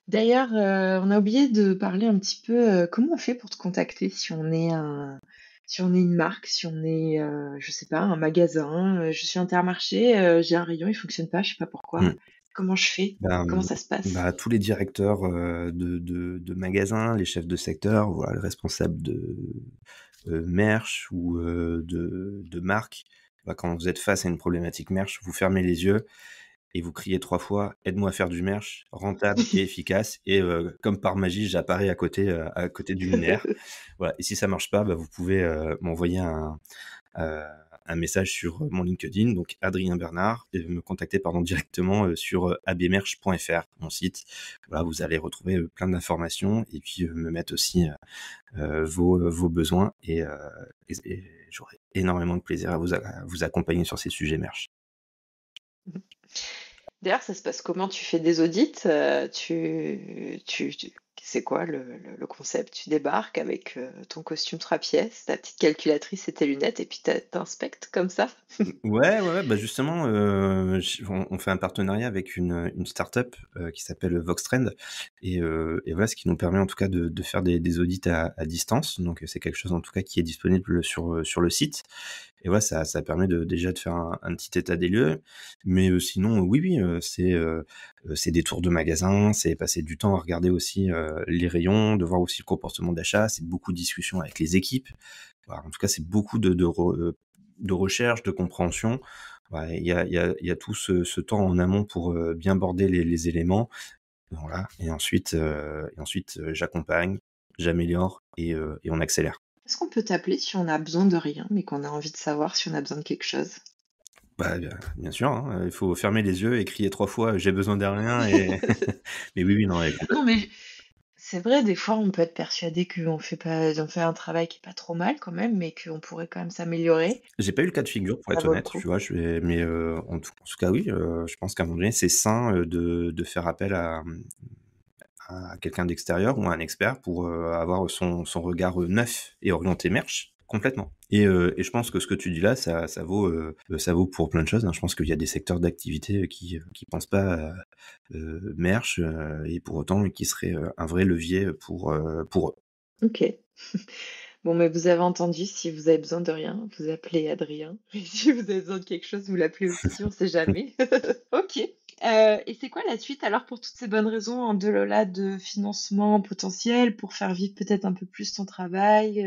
D'ailleurs, on a oublié de parler un petit peu, comment on fait pour te contacter si on est une marque, si on est, je sais pas, un magasin, je suis Intermarché, j'ai un rayon, il fonctionne pas, je sais pas pourquoi. Mmh. Comment je fais? Ben, Comment ça se passe? bah, tous les directeurs, de magasins, les chefs de secteur, voilà, les responsables de, merch ou, de marque, bah, quand vous êtes face à une problématique merch, vous fermez les yeux et vous criez 3 fois: «Aide-moi à faire du merch rentable et efficace» et comme par magie, j'apparais à côté du linéaire. Voilà et si ça marche pas, bah, vous pouvez, m'envoyer heu, un message sur, mon LinkedIn, donc Adrien Bernard et me contacter pardon directement, sur, abmerch.fr, mon site. Voilà, vous allez retrouver, plein d'informations et puis, me mettre aussi, vos besoins et j'aurai énormément de plaisir à vous accompagner sur ces sujets merch. D'ailleurs, ça se passe comment? Tu fais des audits? C'est quoi le concept? Tu débarques avec, ton costume 3 pièces, ta petite calculatrice et tes lunettes et puis tu comme ça? Ouais, ouais, ouais, bah, justement, on fait un partenariat avec une start-up, qui s'appelle Voxtrend et voilà, ce qui nous permet en tout cas de faire des audits à distance. Donc, c'est quelque chose en tout cas qui est disponible sur le site et voilà, ça permet déjà de faire un petit état des lieux. Mais, sinon, oui, oui, c'est des tours de magasins, c'est passer du temps à regarder aussi, les rayons, de voir aussi le comportement d'achat. C'est beaucoup de discussions avec les équipes. Voilà, en tout cas, c'est beaucoup de recherche, de compréhension. Ouais, il y a tout ce temps en amont pour bien border les éléments. Voilà. Et ensuite, j'accompagne, j'améliore et on accélère. Est-ce qu'on peut t'appeler si on a besoin de rien, mais qu'on a envie de savoir si on a besoin de quelque chose? Bah, bien sûr, hein, il faut fermer les yeux et crier 3 fois: «J'ai besoin de rien» et mais oui, non, Non, mais c'est vrai, des fois, on peut être persuadé on fait un travail qui est pas trop mal quand même, mais qu'on pourrait quand même s'améliorer. j'ai pas eu le cas de figure pour Ça être vaut le honnête, coup. tu vois? Mais en tout cas, oui, je pense qu'à un moment donné, c'est sain, de faire appel à quelqu'un d'extérieur ou à un expert pour, avoir son regard, neuf et orienté merch, complètement. Et je pense que ce que tu dis là, ça vaut pour plein de choses, hein. Je pense qu'il y a des secteurs d'activité, qui pensent pas, merch, et pour autant qui seraient, un vrai levier, pour eux. Ok. Bon, mais vous avez entendu, si vous avez besoin de rien, vous appelez Adrien. Et si vous avez besoin de quelque chose, vous l'appelez aussi, on sait jamais. Ok. Et c'est quoi la suite alors pour toutes ces bonnes raisons, en delà de financement potentiel, pour faire vivre peut-être un peu plus ton travail,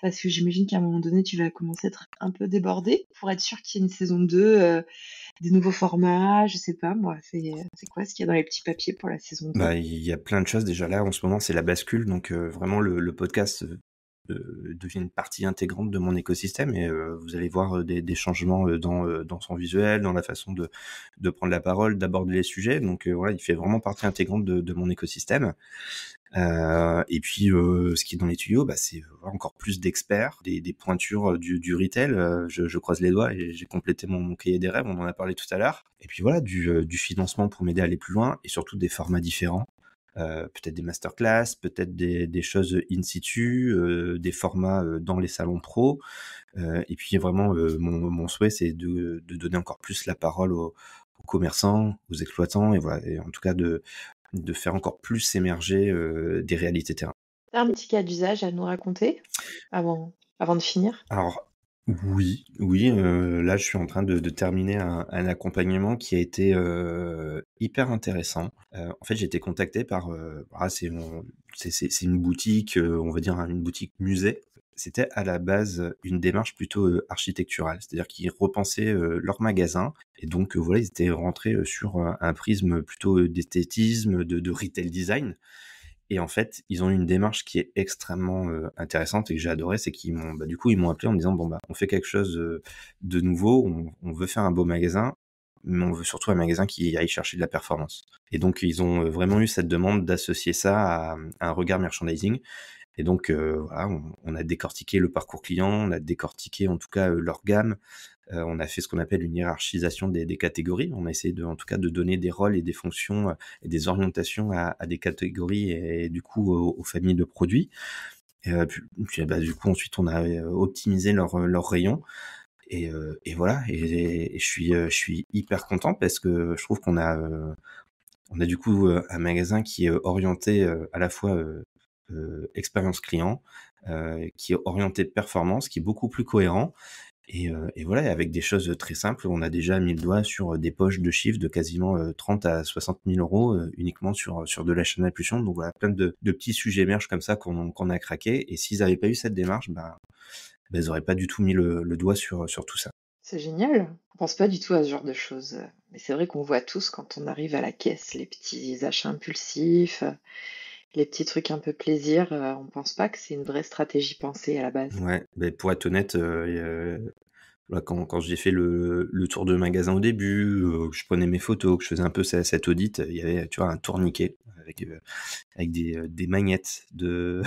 parce que j'imagine qu'à un moment donné, tu vas commencer à être un peu débordé pour être sûr qu'il y ait une saison 2, des nouveaux formats, je sais pas moi. C'est quoi ce qu'il y a dans les petits papiers pour la saison 2? Bah, il y a plein de choses déjà là, en ce moment, c'est la bascule, donc vraiment le podcast, devient une partie intégrante de mon écosystème et vous allez voir, des changements, dans son visuel, dans la façon de prendre la parole, d'aborder les sujets, donc voilà, il fait vraiment partie intégrante de mon écosystème. Et puis, ce qui est dans les tuyaux, bah, c'est encore plus d'experts, des pointures, du retail, je croise les doigts et j'ai complété mon cahier des rêves, on en a parlé tout à l'heure. Et puis voilà, du financement pour m'aider à aller plus loin et surtout des formats différents. Peut-être des masterclass, peut-être des choses in situ, des formats, dans les salons pro. Et puis vraiment, mon souhait, c'est de donner encore plus la parole aux commerçants, aux exploitants et voilà, et en tout cas de faire encore plus émerger, des réalités terrain. T'as un petit cas d'usage à nous raconter avant de finir? Alors oui, oui, là je suis en train de terminer un accompagnement qui a été, hyper intéressant. En fait, j'ai été contacté par, c'est une boutique, on va dire, une boutique musée. C'était à la base une démarche plutôt, architecturale, c'est-à-dire qu'ils repensaient, leur magasin et donc voilà, ils étaient rentrés, sur, un prisme plutôt, d'esthétisme, de retail design. Et en fait, ils ont eu une démarche qui est extrêmement, intéressante et que j'ai adoré, c'est qu'ils m'ont du coup, ils m'ont appelé en me disant: «Bon, bah, on fait quelque chose, de nouveau, on veut faire un beau magasin, mais on veut surtout un magasin qui aille chercher de la performance». Et donc ils ont, vraiment eu cette demande d'associer ça à un regard merchandising et donc voilà, on a décortiqué le parcours client, on a décortiqué en tout cas, leur gamme. On a fait ce qu'on appelle une hiérarchisation des catégories. On a essayé en tout cas de donner des rôles et des fonctions, et des orientations à des catégories et du coup aux familles de produits. Puis, bah, du coup ensuite on a, optimisé leurs rayons et voilà et je suis hyper content parce que je trouve on a du coup, un magasin qui est orienté, à la fois, expérience client, qui est orienté performance, qui est beaucoup plus cohérent et voilà, et avec des choses très simples, on a déjà mis le doigt sur des poches de chiffre de quasiment 30 à 60 000 euros uniquement sur de l'achat d'impulsion. Donc voilà, plein de petits sujets émergent comme ça qu'on a craqué. Et s'ils n'avaient pas eu cette démarche, ils n'auraient pas du tout mis le doigt sur tout ça. C'est génial. On pense pas du tout à ce genre de choses. Mais c'est vrai qu'on voit tous quand on arrive à la caisse les petits achats impulsifs, les petits trucs un peu plaisir. On pense pas que c'est une vraie stratégie pensée à la base. Ouais, pour être honnête, voilà, quand j'ai fait le tour de magasin au début, que je prenais mes photos, que je faisais un peu cet audit, il y avait, tu vois, un tourniquet avec des magnettes de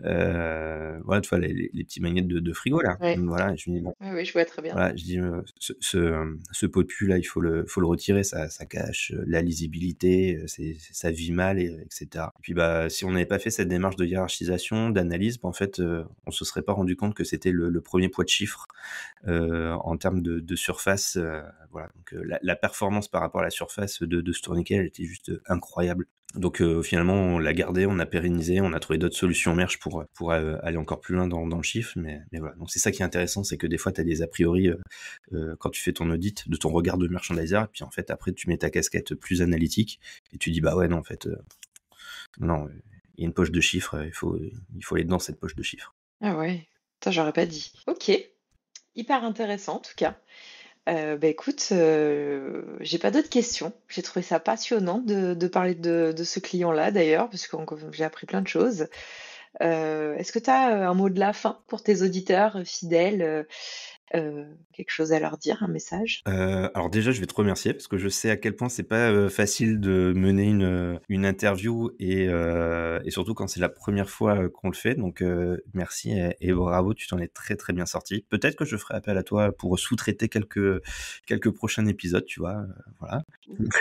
voilà, tu vois, les petits magnettes de frigo là. Ouais. Voilà, et je me dis: «Bon». Oui, oui, je vois très bien. Voilà, je dis, ce pot de pus là, il faut le retirer, ça cache, la lisibilité, ça vit mal et cetera. Et puis, bah, si on n'avait pas fait cette démarche de hiérarchisation, d'analyse, bah, en fait, on se serait pas rendu compte que c'était le 1er poids de chiffre, en termes de surface, voilà. Donc, la performance par rapport à la surface de ce tourniquet, elle était juste, incroyable. Donc, finalement, on l'a gardé, on a pérennisé, on a trouvé d'autres solutions merch pour aller encore plus loin dans le chiffre, mais voilà. Donc c'est ça qui est intéressant, c'est que des fois tu as des a priori, quand tu fais ton audit de ton regard de merchandiser et puis en fait après tu mets ta casquette plus analytique et tu dis: «Bah ouais, non, en fait, non, il y a une poche de chiffres, il faut aller dans cette poche de chiffres». Ah ouais, ça j'aurais pas dit. Ok. Hyper intéressant en tout cas. Écoute, j'ai pas d'autres questions. J'ai trouvé ça passionnant de parler de ce client-là d'ailleurs, parce que j'ai appris plein de choses. Est-ce que tu as un mot de la fin pour tes auditeurs fidèles, quelque chose à leur dire, un message? Alors déjà, je vais te remercier parce que je sais à quel point c'est pas facile de mener une interview et surtout quand c'est la première fois qu'on le fait. Donc merci et bravo, tu t'en es très très bien sorti. Peut-être que je ferai appel à toi pour sous-traiter quelques prochains épisodes, tu vois. Voilà.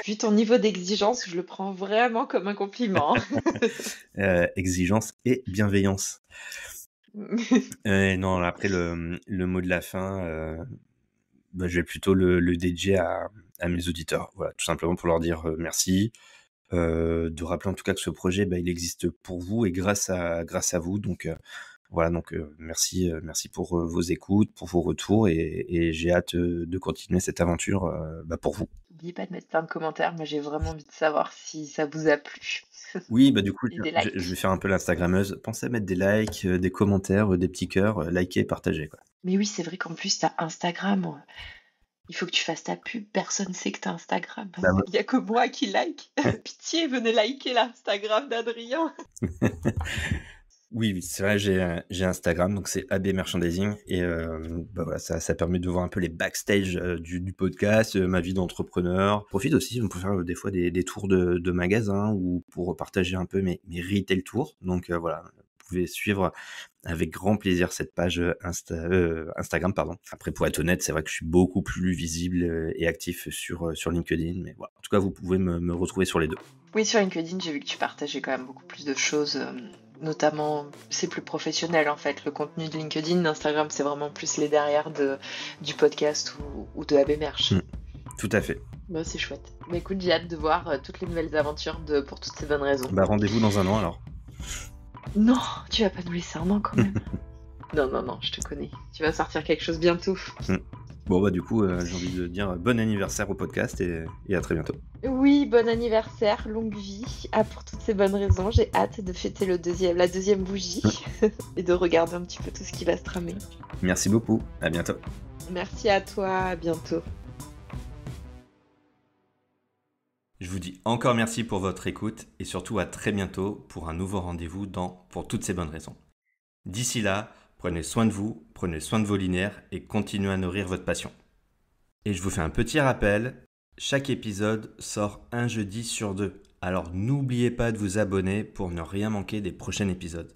Vu ton niveau d'exigence, je le prends vraiment comme un compliment. Exigence et bienveillance. Non, après le mot de la fin, je vais plutôt le dédier à mes auditeurs. Voilà, tout simplement pour leur dire merci, de rappeler en tout cas que ce projet, il existe pour vous et grâce à vous. Donc voilà, donc merci pour vos écoutes, pour vos retours et j'ai hâte de continuer cette aventure pour vous. N'oubliez pas de mettre plein de commentaires. Moi, j'ai vraiment envie de savoir si ça vous a plu. Oui, du coup, Et des je likes. vais faire un peu l'Instagrammeuse. Pensez à mettre des likes, des commentaires, des petits cœurs, liker, partager, quoi. Mais oui, c'est vrai qu'en plus, t'as Instagram. Il faut que tu fasses ta pub. Personne sait que t'as Instagram. Bah, Il n'y a que moi qui like. Pitié, venez liker l'Instagram d'Adrien. Oui, c'est vrai, j'ai Instagram, donc c'est AB Merchandising et voilà, ça permet de voir un peu les backstage du podcast, ma vie d'entrepreneur. Profite aussi, on peut faire des fois des tours de magasins ou pour partager un peu mes retail tours. Donc voilà, vous pouvez suivre avec grand plaisir cette page Instagram, pardon. Après, pour être honnête, c'est vrai que je suis beaucoup plus visible et actif sur LinkedIn, mais voilà. En tout cas, vous pouvez me retrouver sur les deux. Oui, sur LinkedIn, j'ai vu que tu partageais quand même beaucoup plus de choses. Notamment, c'est plus professionnel en fait, le contenu de LinkedIn. Instagram, c'est vraiment plus les derrière du podcast ou de AB Merch. Tout à fait. C'est chouette. Mais écoute, j'ai hâte de voir toutes les nouvelles aventures pour toutes ces bonnes raisons. Rendez-vous dans un an alors. Non, tu vas pas nous laisser un an quand même. Non, je te connais. Tu vas sortir quelque chose bientôt. Bon, du coup, j'ai envie de dire bon anniversaire au podcast et à très bientôt. Oui, bon anniversaire, longue vie. Pour toutes ces bonnes raisons, j'ai hâte de fêter la deuxième bougie et de regarder un petit peu tout ce qui va se tramer. Merci beaucoup, à bientôt. Merci à toi, à bientôt. Je vous dis encore merci pour votre écoute et surtout à très bientôt pour un nouveau rendez-vous dans Pour toutes ces bonnes raisons. D'ici là, prenez soin de vous, prenez soin de vos linéaires et continuez à nourrir votre passion. Et je vous fais un petit rappel, chaque épisode sort un jeudi sur 2. Alors n'oubliez pas de vous abonner pour ne rien manquer des prochains épisodes.